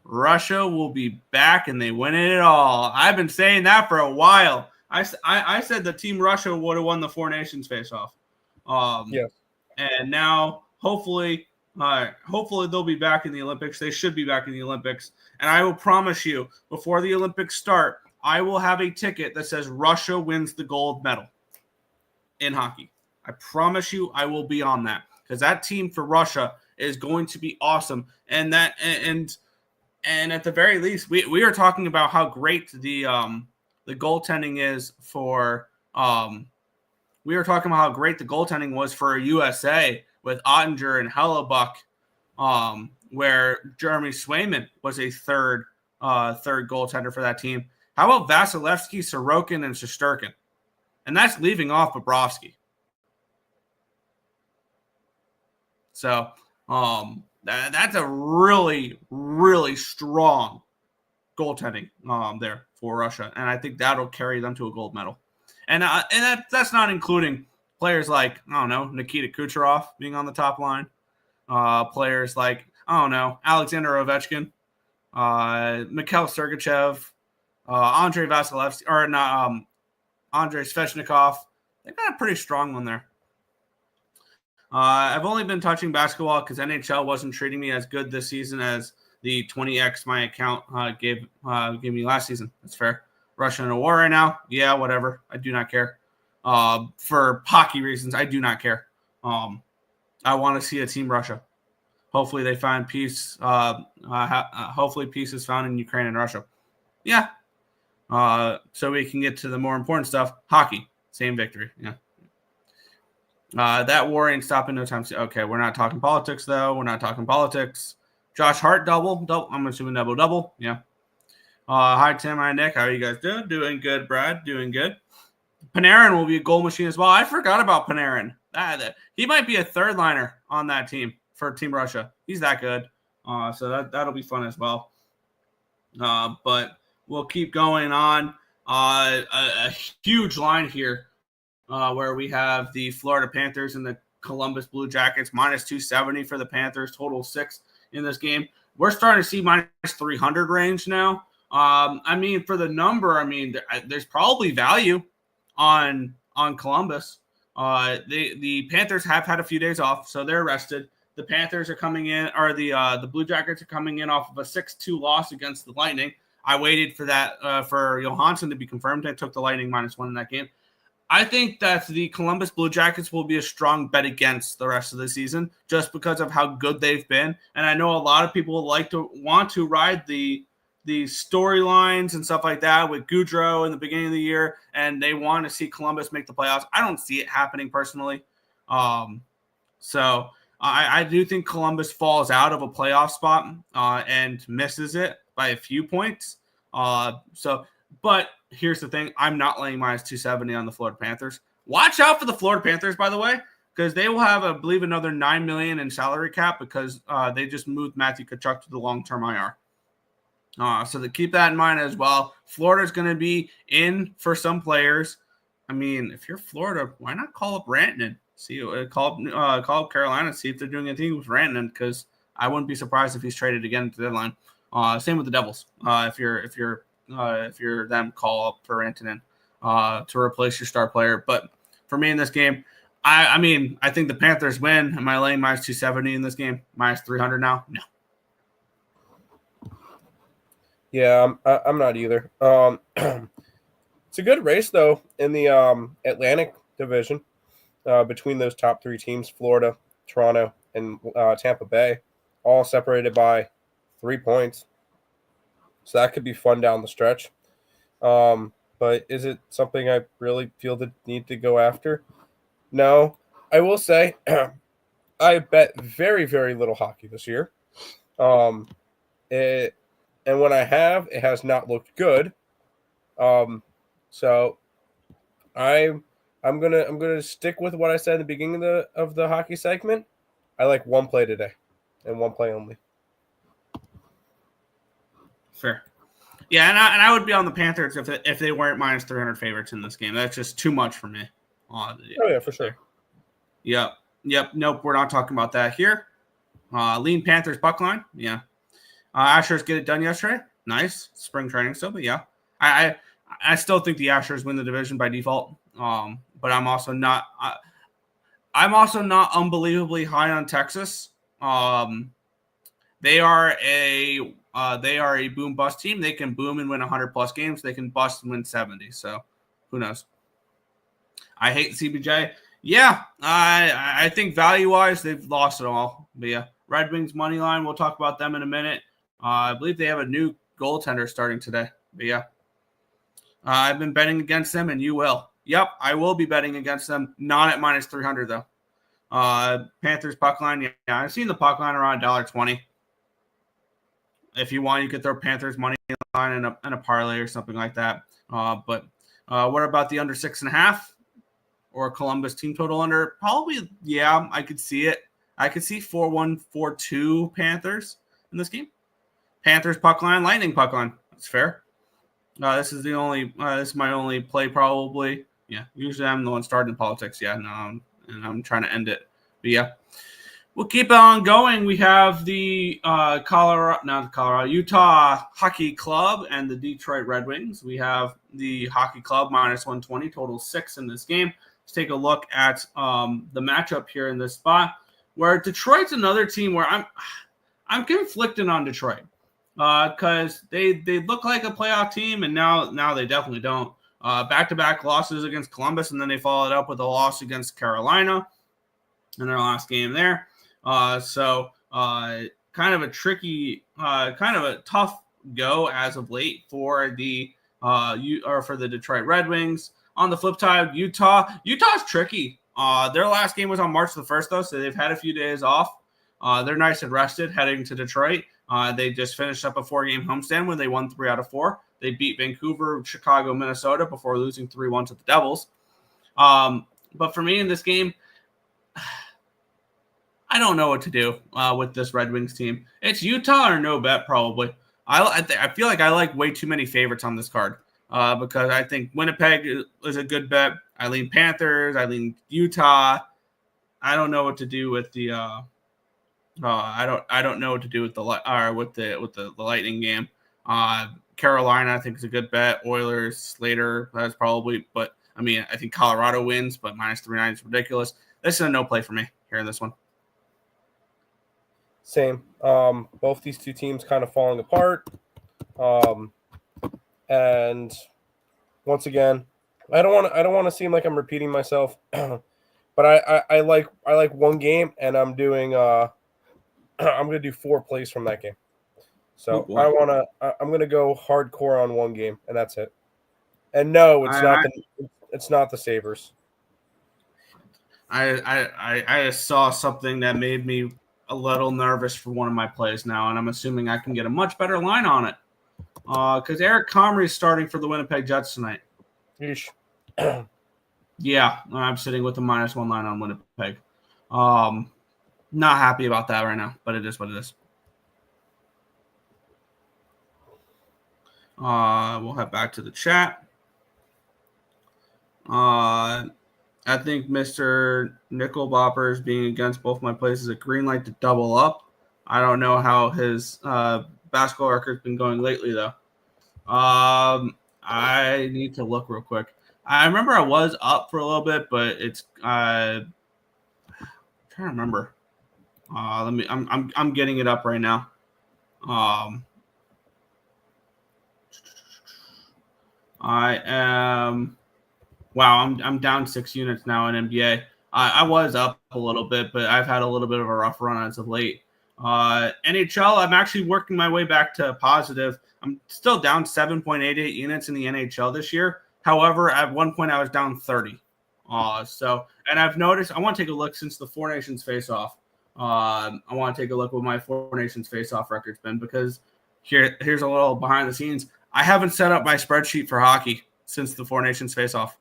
Russia will be back and they win it all. I've been saying that for a while. I said the team Russia would have won the Four Nations face-off. Yes. And now hopefully they'll be back in the Olympics. They should be back in the Olympics. And I will promise you, before the Olympics start, I will have a ticket that says Russia wins the gold medal in hockey. I promise you I will be on that because that team for Russia is going to be awesome. And at the very least, we are talking about how great the goaltending is for we were talking about how great the goaltending was for USA with Ottinger and Hellebuck, where Jeremy Swayman was a third goaltender for that team. How about Vasilevsky, Sorokin, and Shesterkin? And that's leaving off Bobrovsky. So that's a really, really strong goaltending there for Russia. And I think that'll carry them to a gold medal. And that's not including players like, I don't know, Nikita Kucherov being on the top line. Players like, I don't know, Alexander Ovechkin, Mikhail Sergachev, Andrei Vasilevsky, or not, Andrei Svechnikov. They got a pretty strong one there. I've only been touching basketball because NHL wasn't treating me as good this season as the 20x my account gave me last season. That's fair. Russia in a war right now. Yeah, whatever. I do not care. For hockey reasons, I do not care. I want to see a team Russia. Hopefully they find peace. Hopefully peace is found in Ukraine and Russia. Yeah. So we can get to the more important stuff. Hockey. Same victory. Yeah. That war ain't stopping no time soon. Okay, we're not talking politics, though. We're not talking politics. Josh Hart, double. I'm assuming double. Yeah. Hi, Tim. Hi, Nick. How are you guys doing? Doing good, Brad. Doing good. Panarin will be a goal machine as well. I forgot about Panarin. He might be a third liner on that team for Team Russia. He's that good. So that'll be fun as well. But we'll keep going on. A huge line here. Where we have the Florida Panthers and the Columbus Blue Jackets, -270 for the Panthers, total 6 in this game. We're starting to see -300 range now. For the number, there's probably value on Columbus. The Panthers have had a few days off, so they're rested. The Panthers are coming in, or the Blue Jackets are coming in off of a 6-2 loss against the Lightning. I waited for that for Johansson to be confirmed. I took the Lightning -1 in that game. I think that the Columbus Blue Jackets will be a strong bet against the rest of the season just because of how good they've been. And I know a lot of people want to ride the storylines and stuff like that with Goudreau in the beginning of the year, and they want to see Columbus make the playoffs. I don't see it happening personally. So I do think Columbus falls out of a playoff spot and misses it by a few points. So But here's the thing. I'm not laying minus 270 on the Florida Panthers. Watch out for the Florida Panthers, by the way, because they will have, I believe, another $9 million in salary cap because they just moved Matthew Tkachuk to the long-term IR. So to keep that in mind as well. Florida's going to be in for some players. I mean, if you're Florida, why not call up Rantanen? Call up Carolina, see if they're doing anything with Rantanen, because I wouldn't be surprised if he's traded again at the deadline. Same with the Devils. If you're them, call up for Rantanen to replace your star player. But for me in this game, I mean, I think the Panthers win. Am I laying minus 270 in this game? Minus 300 now? No. Yeah, I'm not either. It's a good race though in the Atlantic Division between those top three teams: Florida, Toronto, and Tampa Bay, all separated by 3 points. So that could be fun down the stretch. But is it something I really feel the need to go after? No. I will say I bet very, very little hockey this year. And when I have, it has not looked good. So I'm gonna stick with what I said at the beginning of the hockey segment. I like one play today, and one play only. Fair. Yeah, and I would be on the Panthers if they weren't minus 300 favorites in this game. That's just too much for me. Oh yeah, for sure. Yep. Nope, we're not talking about that here. Lean Panthers puck line. Yeah. Ashers get it done yesterday. Nice spring training still, but yeah, I still think the Ashers win the division by default. But I'm also not unbelievably high on Texas. They are a boom bust team. They can boom and win 100+ games. They can bust and win 70. So who knows? I hate CBJ. Yeah, I think value-wise, they've lost it all. But yeah, Red Wings money line. We'll talk about them in a minute. I believe they have a new goaltender starting today. But yeah, I've been betting against them, and you will. Yep, I will be betting against them. Not at minus 300 though. Panthers puck line. Yeah, I've seen the puck line around $1.20. If you want, you could throw Panthers money line and a parlay or something like that. But what about the under 6.5 or Columbus team total under? Probably, yeah, I could see it. I could see 4-1, 4-2 Panthers in this game. Panthers puck line, Lightning puck line. That's fair. This is my only play probably. Yeah, usually I'm the one starting politics. Yeah, no, and I'm trying to end it. But yeah. We'll keep on going. We have the Utah Hockey Club and the Detroit Red Wings. We have the Hockey Club minus 120, total 6 in this game. Let's take a look at the matchup here in this spot, where Detroit's another team where I'm conflicted on Detroit because they look like a playoff team, and now they definitely don't. Back-to-back losses against Columbus, and then they followed up with a loss against Carolina in their last game there. So kind of a tricky, kind of a tough go as of late for the Detroit Red Wings. On the flip side, Utah's tricky. Their last game was on March the 1st, though, so they've had a few days off. They're nice and rested heading to Detroit. They just finished up a 4-game homestand when they won 3 out of 4. They beat Vancouver, Chicago, Minnesota before losing 3-1 to the Devils. But for me in this game, I don't know what to do with this Red Wings team. It's Utah or no bet, probably. I feel like I like way too many favorites on this card because I think Winnipeg is a good bet. I lean Panthers. I lean Utah. I don't know what to do with the. I don't know what to do with the Lightning game. Carolina, I think, is a good bet. Oilers, Slater, that's probably. But I mean, I think Colorado wins, but minus 390 is ridiculous. This is a no play for me here in this one. Same. Both these two teams kind of falling apart. And once again, I don't want to seem like I'm repeating myself, but I like one game, and I'm doing I'm gonna do 4 plays from that game. So I'm gonna go hardcore on one game, and that's it. And no, it's not the Sabres. I saw something that made me a little nervous for one of my plays now, and I'm assuming I can get a much better line on it. because Eric Comrie is starting for the Winnipeg Jets tonight. Yeesh. Yeah, I'm sitting with a -1 line on Winnipeg. Not happy about that right now, but it is what it is. We'll head back to the chat. I think Mr. Nickelbopper is being against both my plays is a green light to double up. I don't know how his basketball record's been going lately, though. I need to look real quick. I remember I was up for a little bit, but it's I'm trying to remember. I'm getting it up right now. I am. Wow, I'm down 6 units now in NBA. I was up a little bit, but I've had a little bit of a rough run as of late. NHL, I'm actually working my way back to positive. I'm still down 7.88 units in the NHL this year. However, at one point I was down 30. And I've noticed, I want to take a look since the Four Nations face-off. I want to take a look what my Four Nations face-off record's been, because here's a little behind the scenes. I haven't set up my spreadsheet for hockey since the Four Nations face-off.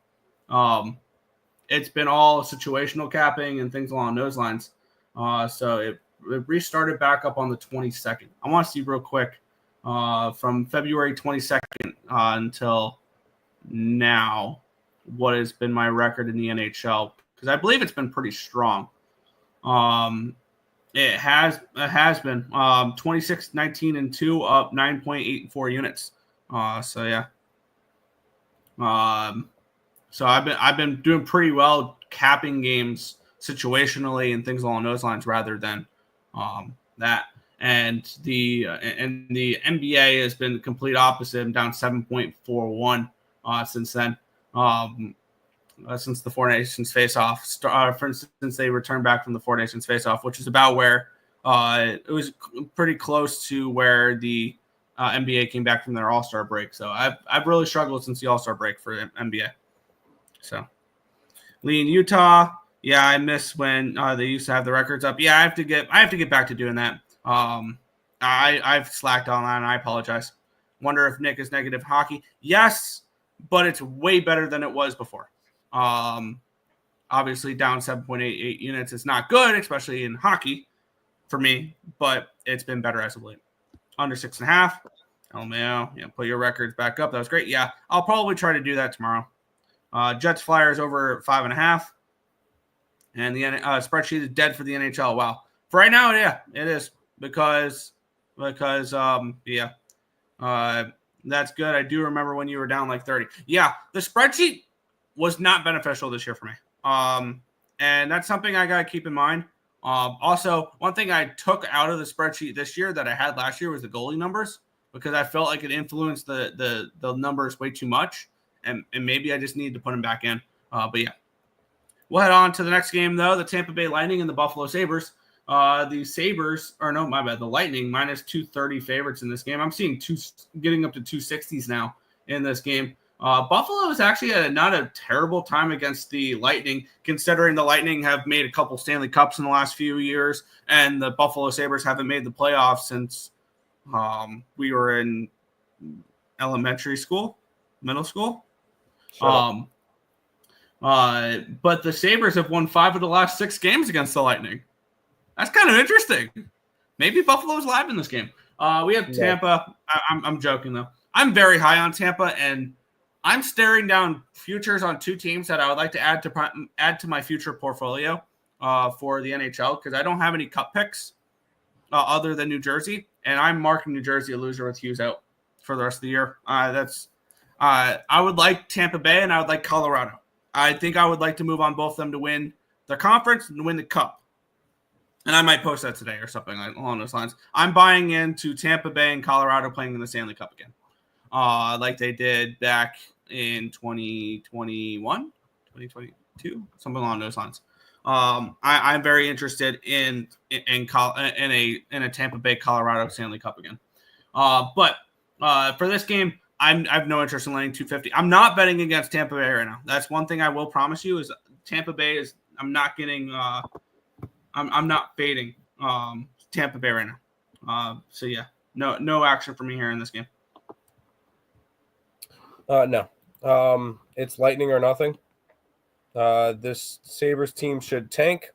It's been all situational capping and things along those lines. So it restarted back up on the 22nd. I want to see real quick from February 22nd until now what has been my record in the NHL, because I believe it's been pretty strong. It has been 26, 19, and 2, up 9.84 units. So yeah. So I've been doing pretty well capping games situationally and things along those lines rather than that. And the NBA has been the complete opposite. I'm down 7.41 since then. Since the Four Nations face-off, for instance, since they returned back from the Four Nations face-off, which is about where it was pretty close to where the NBA came back from their All-Star break. So I've really struggled since the All-Star break for NBA. So Lee in Utah, yeah, I miss when they used to have the records up. Yeah, I have to get back to doing that. I've slacked on that, and I apologize. Wonder if Nick is negative hockey. Yes, but it's way better than it was before. Obviously down 7.88 units. It's not good, especially in hockey for me, but it's been better as of late. Under 6.5. LMAO. Yeah, put your records back up. That was great. Yeah, I'll probably try to do that tomorrow. Jets Flyers over 5.5. And the spreadsheet is dead for the NHL. Wow. For right now, yeah, it is. Because that's good. I do remember when you were down like 30. Yeah, the spreadsheet was not beneficial this year for me. And that's something I got to keep in mind. Also, one thing I took out of the spreadsheet this year that I had last year was the goalie numbers, because I felt like it influenced the numbers way too much. And maybe I just need to put them back in. But yeah. We'll head on to the next game, though. The Tampa Bay Lightning and the Buffalo Sabres. The Lightning minus 230 favorites in this game. I'm seeing getting up to 260s now in this game. Buffalo is actually not a terrible time against the Lightning, considering the Lightning have made a couple Stanley Cups in the last few years, and the Buffalo Sabres haven't made the playoffs since we were in middle school. But the Sabres have won 5 of the last 6 games against the Lightning. That's kind of interesting. Maybe Buffalo's live in this game. We have Tampa. I'm joking, though. I'm very high on Tampa, and I'm staring down futures on 2 teams that I would like to add to my future portfolio for the NHL, because I don't have any cup picks other than New Jersey, and I'm marking New Jersey a loser with Hughes out for the rest of the year. I would like Tampa Bay, and I would like Colorado. I think I would like to move on both of them to win the conference and win the cup. And I might post that today or something along those lines. I'm buying into Tampa Bay and Colorado playing in the Stanley Cup again, like they did back in 2021, 2022, something along those lines. I'm very interested in a Tampa Bay Colorado Stanley Cup again. But for this game, I have no interest in laying 250. I'm not betting against Tampa Bay right now. That's one thing I will promise you is Tampa Bay is. I'm not getting. I'm not fading Tampa Bay right now. So yeah, no action for me here in this game. No. It's lightning or nothing. This Sabres team should tank.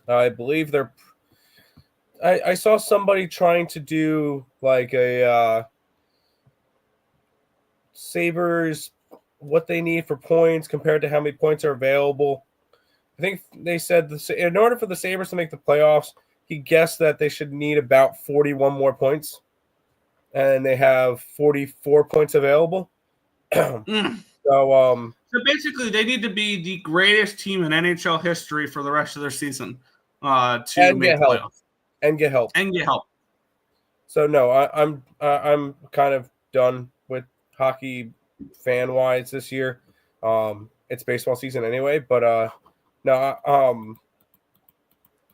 I believe they're. I saw somebody trying to do like a Sabres, what they need for points compared to how many points are available. I think they said in order for the Sabres to make the playoffs, he guessed that they should need about 41 more points, and they have 44 points available. So basically, they need to be the greatest team in NHL history for the rest of their season to and make get help. playoffs And get help. and get help. So no, I'm kind of done with hockey fan wise this year. It's baseball season anyway, but no,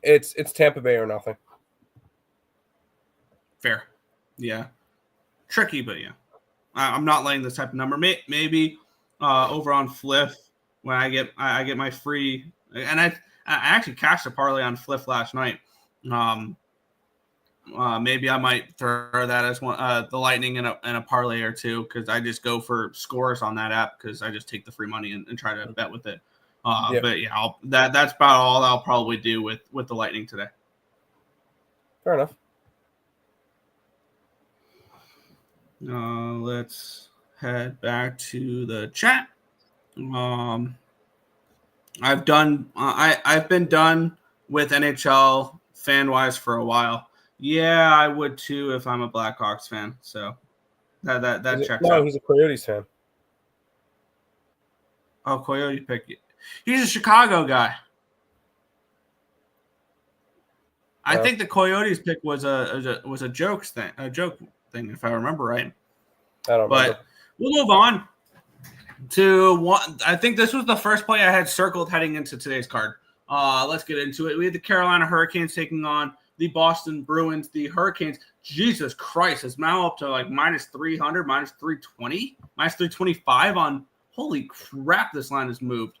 it's Tampa Bay or nothing. Fair, yeah, tricky, but yeah, I'm not laying this type of number. Maybe over on Fliff when I get my free, and I actually cashed a parlay on Fliff last night. Maybe I might throw that as one the Lightning in a parlay or two, because I just go for scores on that app because I just take the free money and try to bet with it. But yeah, that's about all I'll probably do with the Lightning today. Fair enough. Let's head back to the chat. I've been done with NHL fan wise for a while. Yeah, I would too if I'm a Blackhawks fan. So that checks out. No, he's a Coyotes fan. Oh, Coyote pick. He's a Chicago guy. I think the Coyotes pick was a joke thing, if I remember right. I don't remember. But we'll move on to one. I think this was the first play I had circled heading into today's card. Let's get into it. We had the Carolina Hurricanes taking on the Boston Bruins. The Hurricanes, Jesus Christ, is now up to like minus 300, minus 320, minus 325 on. Holy crap, this line has moved.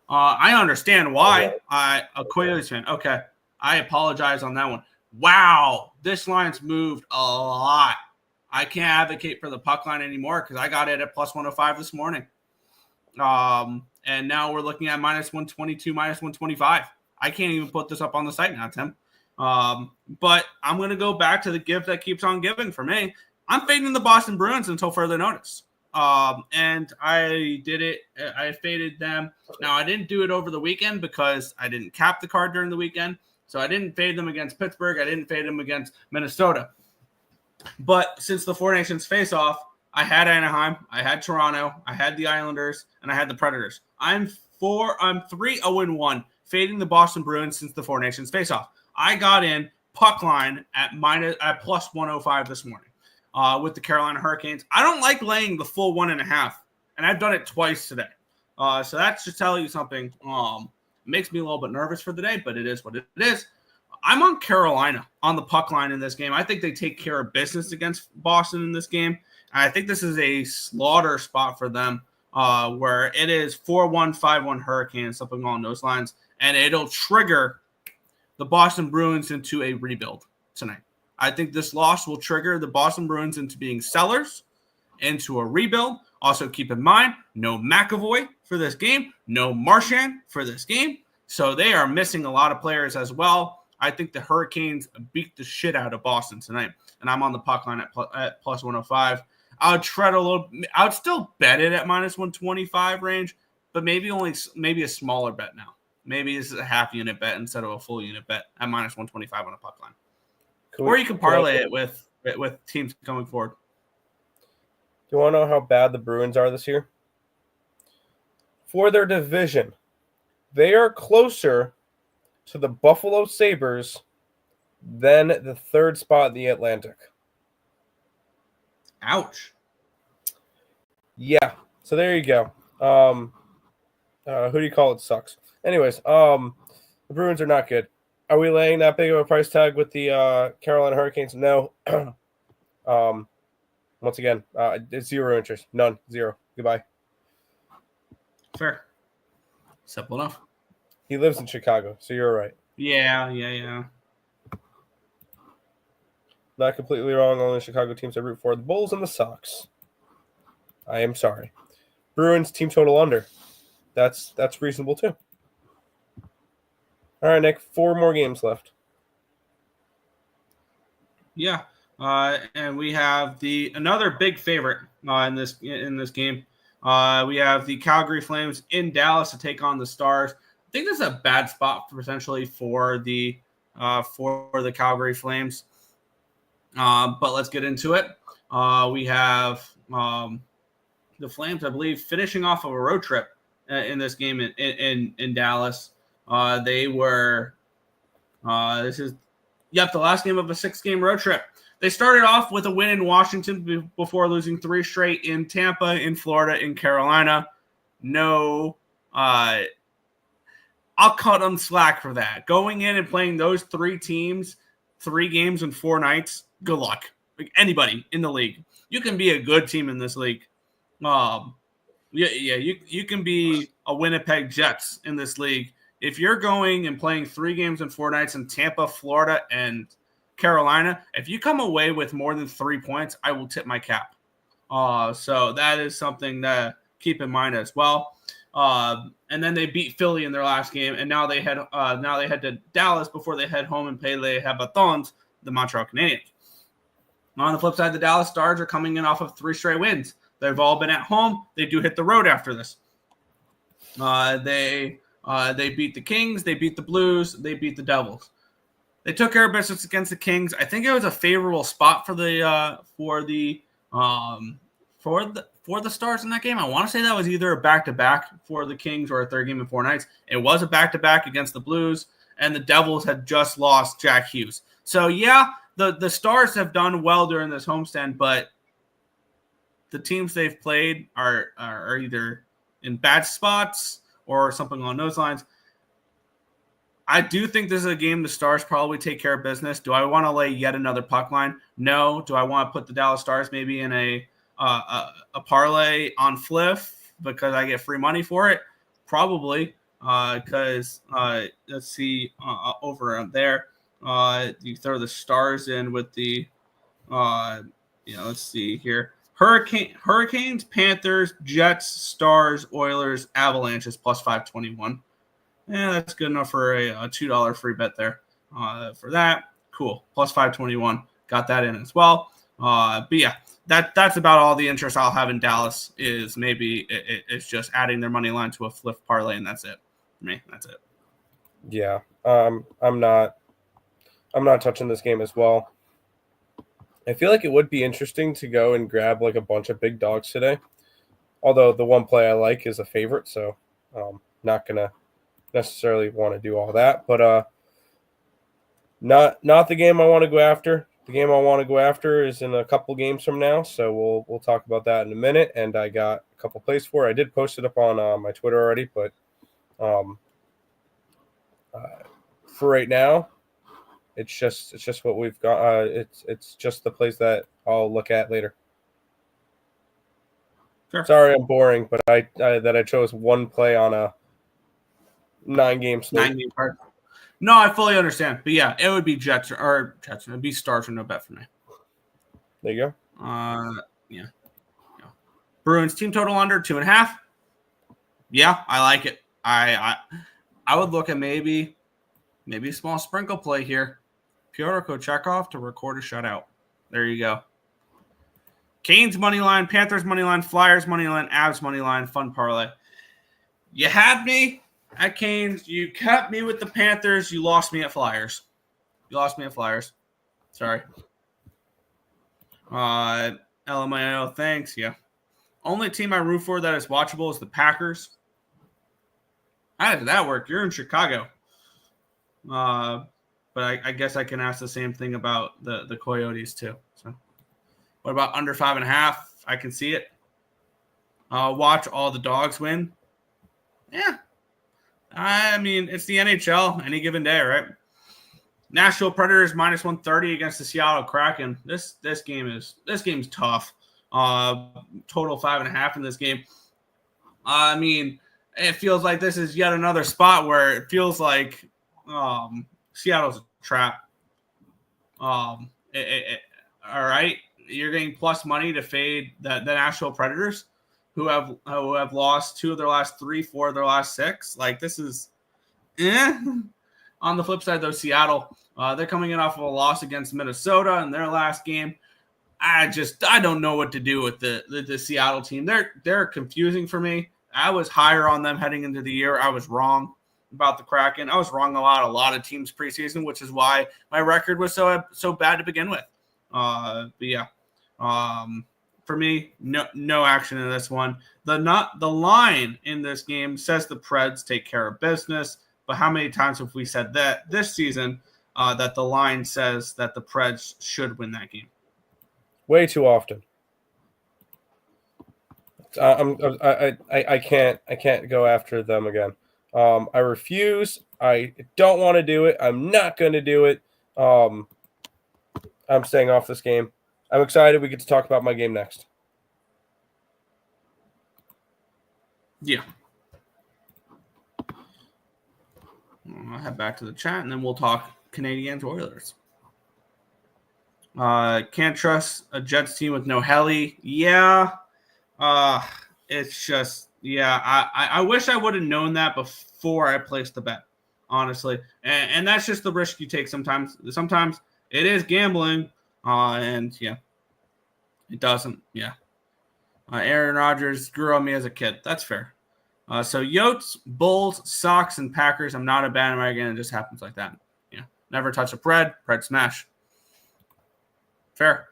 I understand why. A Coyotes fan. Okay, I apologize on that one. Wow, this line's moved a lot. I can't advocate for the puck line anymore because I got it at plus 105 this morning. And now we're looking at minus 122, minus 125. I can't even put this up on the site now, Tim. But I'm going to go back to the gift that keeps on giving for me. I'm fading the Boston Bruins until further notice. And I did it. I faded them. Now, I didn't do it over the weekend because I didn't cap the card during the weekend. So I didn't fade them against Pittsburgh. I didn't fade them against Minnesota. But since the Four Nations face-off, I had Anaheim, I had Toronto, I had the Islanders, and I had the Predators. I'm 3-0-1 fading the Boston Bruins since the Four Nations face-off. I got in puck line at plus 105 this morning with the Carolina Hurricanes. I don't like laying the full 1.5, and I've done it twice today. So that should tell you something. Makes me a little bit nervous for the day, but it is what it is. I'm on Carolina on the puck line in this game. I think they take care of business against Boston in this game. And I think this is a slaughter spot for them where it is 4-1, 5-1 Hurricanes, something along those lines. And it'll trigger the Boston Bruins into a rebuild tonight. I think this loss will trigger the Boston Bruins into being sellers, into a rebuild. Also, keep in mind, no McAvoy for this game, no Marchand for this game. So they are missing a lot of players as well. I think the Hurricanes beat the shit out of Boston tonight, and I'm on the puck line at plus 105. I would tread a little. I would still bet it at minus 125 range, but maybe a smaller bet now. Maybe this is a half unit bet instead of a full unit bet at minus 125 on a puck line. Or you can parlay it with teams going forward. Do you want to know how bad the Bruins are this year? For their division, they are closer to the Buffalo Sabres than the third spot in the Atlantic. Ouch. Yeah. So there you go. Who do you call it? Sucks. Anyways, the Bruins are not good. Are we laying that big of a price tag with the Carolina Hurricanes? No. Once again, it's zero interest. None. Zero. Goodbye. Fair. Simple enough. He lives in Chicago, so you're right. Yeah. Not completely wrong. Only Chicago teams I root for: the Bulls and the Sox. I am sorry. Bruins team total under. That's reasonable too. All right, Nick. 4 more games left. Yeah, and we have another big favorite in this game. We have the Calgary Flames in Dallas to take on the Stars. I think this is a bad spot potentially for the Calgary Flames. But let's get into it. We have the Flames, I believe, finishing off of a road trip in this game in Dallas. They were the last game of a 6-game road trip. They started off with a win in Washington before losing 3 straight in Tampa, in Florida, in Carolina. No, I'll cut them slack for that. Going in and playing those 3 teams, 3 games in 4 nights, good luck. Like anybody in the league. You can be a good team in this league. You can be a Winnipeg Jets in this league. If you're going and playing 3 games in 4 nights in Tampa, Florida, and Carolina, if you come away with more than 3 points, I will tip my cap. So that is something to keep in mind as well. And then they beat Philly in their last game, and now they head to Dallas before they head home and play Les Habitants, the Montreal Canadiens. On the flip side, the Dallas Stars are coming in off of 3 straight wins. They've all been at home. They do hit the road after this. They beat the Kings. They beat the Blues. They beat the Devils. They took care of business against the Kings. I think it was a favorable spot for the Stars in that game. I want to say that was either a back-to-back for the Kings or a 3rd game in 4 nights. It was a back-to-back against the Blues, and the Devils had just lost Jack Hughes. So yeah, the Stars have done well during this homestand, but the teams they've played are either in bad spots or something along those lines. I do think this is a game the Stars probably take care of business. Do I want to lay yet another puck line? No. Do I want to put the Dallas Stars maybe in a parlay on Fliff because I get free money for it? Probably. Because let's see over there. You throw the Stars in with the let's see here. Hurricanes, Panthers, Jets, Stars, Oilers, Avalanches plus 521. Yeah, that's good enough for a $2 free bet there. For that, cool. Plus 521. Got that in as well. But yeah, that's about all the interest I'll have in Dallas is maybe it's just adding their money line to a flip parlay, and that's it. For me, that's it. Yeah. I'm not touching this game as well. I feel like it would be interesting to go and grab like a bunch of big dogs today. Although the one play I like is a favorite, so not gonna necessarily want to do all that. But not the game I want to go after. The game I want to go after is in a couple games from now, so we'll talk about that in a minute. And I got a couple plays for it. I did post it up on my Twitter already, but for right now, it's just what we've got. It's just the plays that I'll look at later. Sure. Sorry, I'm boring, but I chose one play on a 9-game slate. 9-game card. No, I fully understand. But yeah, it would be Jets. It'd be Stars or no bet for me. There you go. Yeah. Bruins team total under 2.5. Yeah, I like it. I would look at maybe a small sprinkle play here. Pyotr Kochetkov to record a shutout. There you go. Canes money line, Panthers money line, Flyers money line, Avs money line, fun parlay. You had me at Canes. You kept me with the Panthers. You lost me at Flyers. Sorry. LMAO, thanks. Yeah. Only team I root for that is watchable is the Packers. How does that work? You're in Chicago. But I guess I can ask the same thing about the Coyotes too. So, what about under 5.5? I can see it. Watch all the dogs win. Yeah. I mean, it's the NHL any given day, right? Nashville Predators minus 130 against the Seattle Kraken. This game's tough. Total 5.5 in this game. I mean, it feels like this is yet another spot where it feels like Seattle's a trap. All right, you're getting plus money to fade the Nashville Predators. who have lost 2 of their last 3, 4 of their last 6. Like, this is On the flip side, though, Seattle, they're coming in off of a loss against Minnesota in their last game. I don't know what to do with the Seattle team. They're confusing for me. I was higher on them heading into the year. I was wrong about the Kraken. I was wrong a lot of teams preseason, which is why my record was so bad to begin with. But yeah, for me, no action in this one. The line in this game says the Preds take care of business, but how many times have we said that this season that the line says that the Preds should win that game? Way too often. I can't go after them again. I refuse. I don't want to do it. I'm not going to do it. I'm staying off this game. I'm excited. We get to talk about my game next. Yeah. I'll head back to the chat, and then we'll talk Canadiens Oilers. Can't trust a Jets team with no heli. Yeah. It's just, I wish I would have known that before I placed the bet, honestly. And that's just the risk you take sometimes. Sometimes it is gambling, and yeah, it doesn't. Yeah. Aaron Rodgers grew on me as a kid. That's fair. So Yotes, Bulls, Sox, and Packers. I'm not a bandwagon. It just happens like that. Yeah. Never touch a Pred smash. Fair.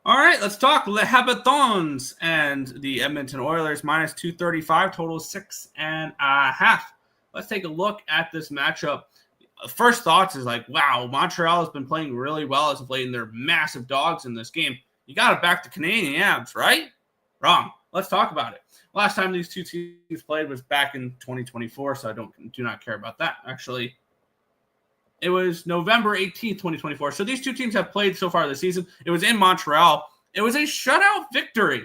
All right, let's talk Le Habitants and the Edmonton Oilers minus 235, total 6.5. Let's take a look at this matchup. First thoughts is like, wow, Montreal has been playing really well as of late, and they're massive dogs in this game. You got to back the Canadian Abs, right? Wrong. Let's talk about it. Last time these two teams played was back in 2024, so I do not care about that. Actually, it was November 18th, 2024. So these two teams have played so far this season. It was in Montreal. It was a shutout victory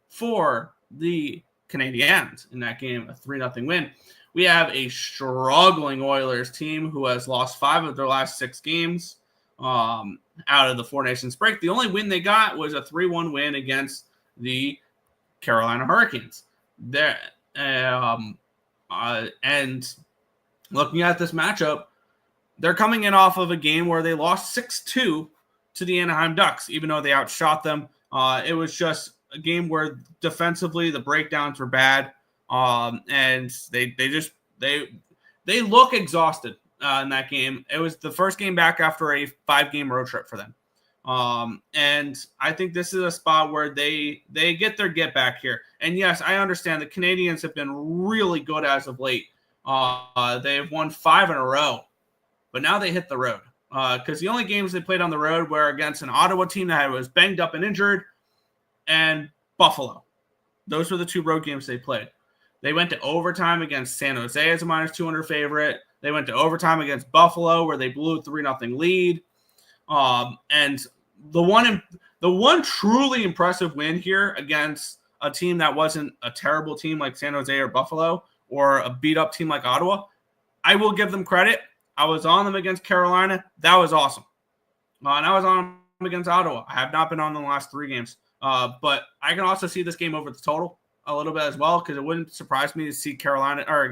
for the Canadiens in that game, a 3-0 win. We have a struggling Oilers team who has lost 5 of their last 6 games out of the Four Nations break. The only win they got was a 3-1 win against the Carolina Hurricanes. And looking at this matchup, they're coming in off of a game where they lost 6-2 to the Anaheim Ducks, even though they outshot them. It was just a game where defensively the breakdowns were bad, and they look exhausted in that game. It was the first game back after a 5-game road trip for them. And I think this is a spot where they get their get back here. And yes, I understand the Canadians have been really good as of late. They have won 5 in a row. But now they hit the road because the only games they played on the road were against an Ottawa team that was banged up and injured and Buffalo. Those were the 2 road games they played. They went to overtime against San Jose as a minus 200 favorite. They went to overtime against Buffalo where they blew a 3-0 lead. And the one truly impressive win here against a team that wasn't a terrible team like San Jose or Buffalo or a beat-up team like Ottawa, I will give them credit. I was on them against Carolina. That was awesome. And I was on them against Ottawa. I have not been on them the last 3 games. But I can also see this game over the total a little bit as well because it wouldn't surprise me to see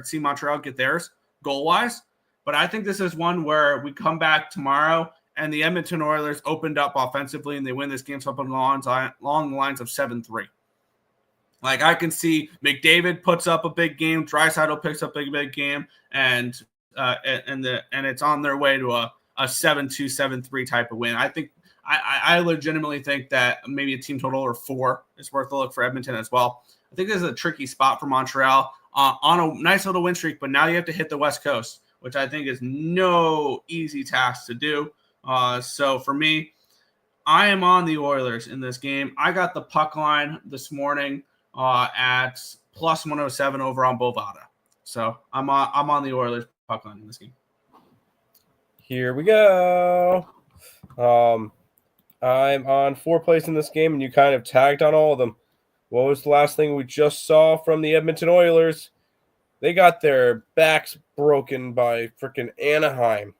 see Montreal get theirs goal-wise. But I think this is one where we come back tomorrow and the Edmonton Oilers opened up offensively and they win this game something along the lines of 7-3. Like I can see McDavid puts up a big game, Draisaitl picks up a big game, and it's on their way to a 7-2, 7-3 type of win. I think I legitimately think that maybe a team total or 4 is worth a look for Edmonton as well. I think this is a tricky spot for Montreal on a nice little win streak, but now you have to hit the West Coast, which I think is no easy task to do. So for me, I am on the Oilers in this game. I got the puck line this morning at plus 107 over on Bovada. So I'm on the Oilers puck line in this game. Here we go. I'm on 4 plays in this game, and you kind of tagged on all of them. What was the last thing we just saw from the Edmonton Oilers? They got their backs broken by freaking Anaheim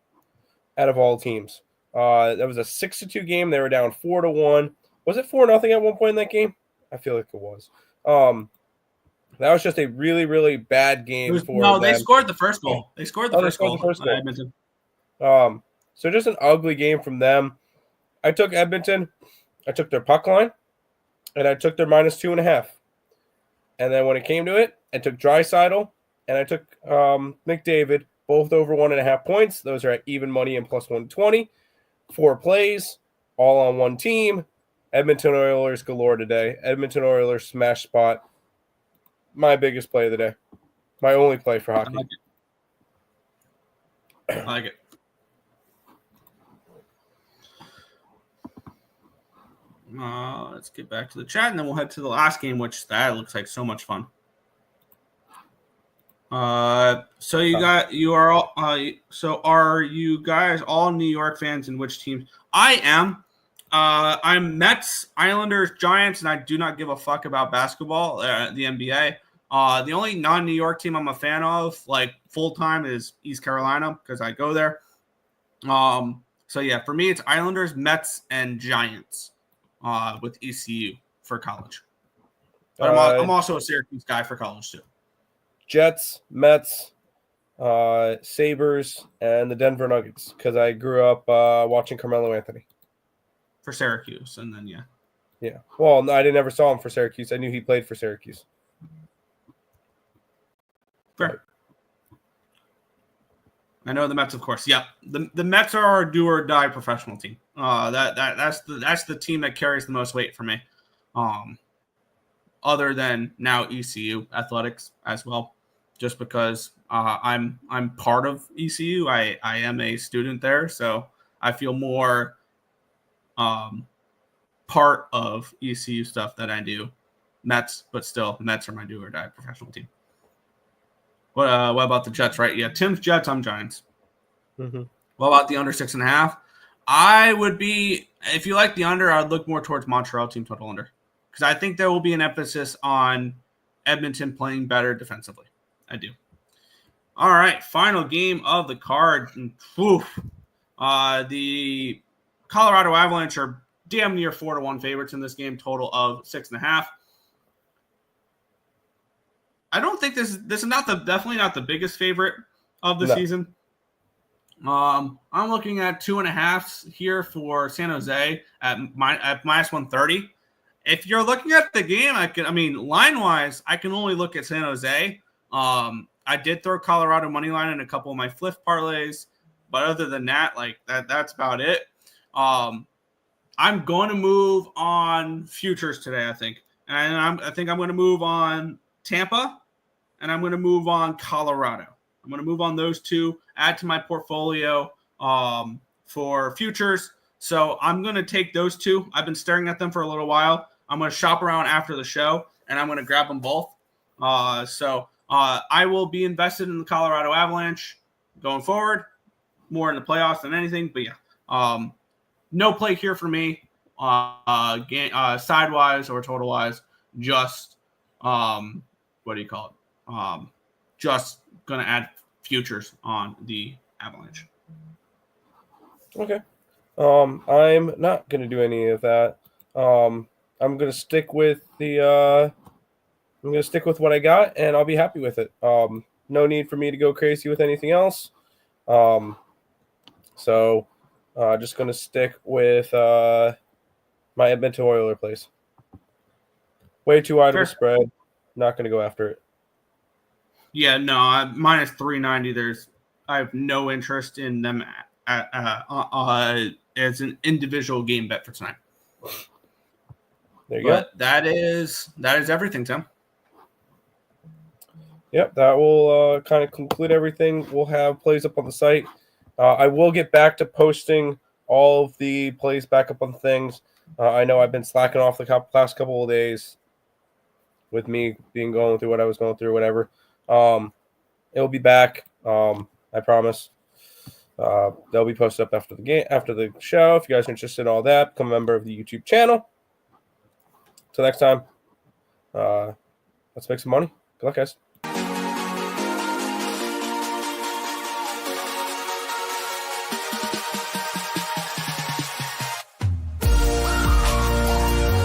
out of all teams. That was a 6-2 game. They were down 4-1. Was it 4-0 at one point in that game? I feel like it was. That was just a really, really bad game for no, them. they scored the first goal. They scored the first goal. Edmonton. So just an ugly game from them. I took Edmonton. I took their puck line, and I took their -2.5. And then when it came to it, I took Draisaitl, and I took McDavid, both over 1.5 points. Those are at even money and +120. 4 plays, all on one team. Edmonton Oilers galore today. Edmonton Oilers smash spot. My biggest play of the day. My only play for hockey. I like it. Let's get back to the chat, and then we'll head to the last game, which that looks like so much fun. So are you guys all New York fans, and which teams? I am. I'm Mets, Islanders, Giants, and I do not give a fuck about basketball, the NBA. The only non-New York team I'm a fan of, like full-time, is East Carolina because I go there. So yeah, for me, it's Islanders, Mets, and Giants with ECU for college. But I'm also a Syracuse guy for college too. Jets, Mets, Sabres, and the Denver Nuggets because I grew up watching Carmelo Anthony. For Syracuse, and then yeah. Well, no, I never saw him for Syracuse. I knew he played for Syracuse. Fair. Right. I know the Mets, of course. Yeah, the Mets are our do or die professional team. That's the team that carries the most weight for me. Other than now ECU athletics as well, just because I'm part of ECU. I am a student there, so I feel more part of ECU stuff than I do Mets, but still the Mets are my do or die professional team. What about the Jets, right? Yeah, Tim's Jets, I'm Giants. Mm-hmm. What about the under 6.5? I would be, if you like the under, I'd look more towards Montreal team total under, because I think there will be an emphasis on Edmonton playing better defensively. I do. All right, final game of the card. The Colorado Avalanche are damn near 4-1 favorites in this game, total of 6.5. I don't think this is definitely not the biggest favorite of the season. I'm looking at 2.5 here for San Jose at -130. If you're looking at the game, line wise, I can only look at San Jose. I did throw Colorado money line in a couple of my flip parlays, but other than that, that's about it. I'm going to move on futures today, I think. And I think I'm going to move on Tampa, and I'm going to move on Colorado. I'm going to move on those two, add to my portfolio for futures. So I'm going to take those two. I've been staring at them for a little while. I'm going to shop around after the show, and I'm going to grab them both. I will be invested in the Colorado Avalanche going forward, more in the playoffs than anything. But yeah, no play here for me, sidewise or total wise. Just just gonna add futures on the Avalanche. Okay. I'm not gonna do any of that. I'm gonna stick with what I got, and I'll be happy with it. No need for me to go crazy with anything else. So just gonna stick with my Edmonton Oilers plays. Way too wide of a spread. Not gonna go after it. Yeah, no, -390. I have no interest in them as an individual game bet for tonight. There you go. That is everything, Tim. Yep, that will kind of conclude everything. We'll have plays up on the site. I will get back to posting all of the plays back up on things. I know I've been slacking off the last couple of days with me going through what I was going through, whatever. It'll be back. I promise. They'll be posted up after the game, after the show. If you guys are interested in all that, become a member of the YouTube channel. Till next time, let's make some money. Good luck, guys.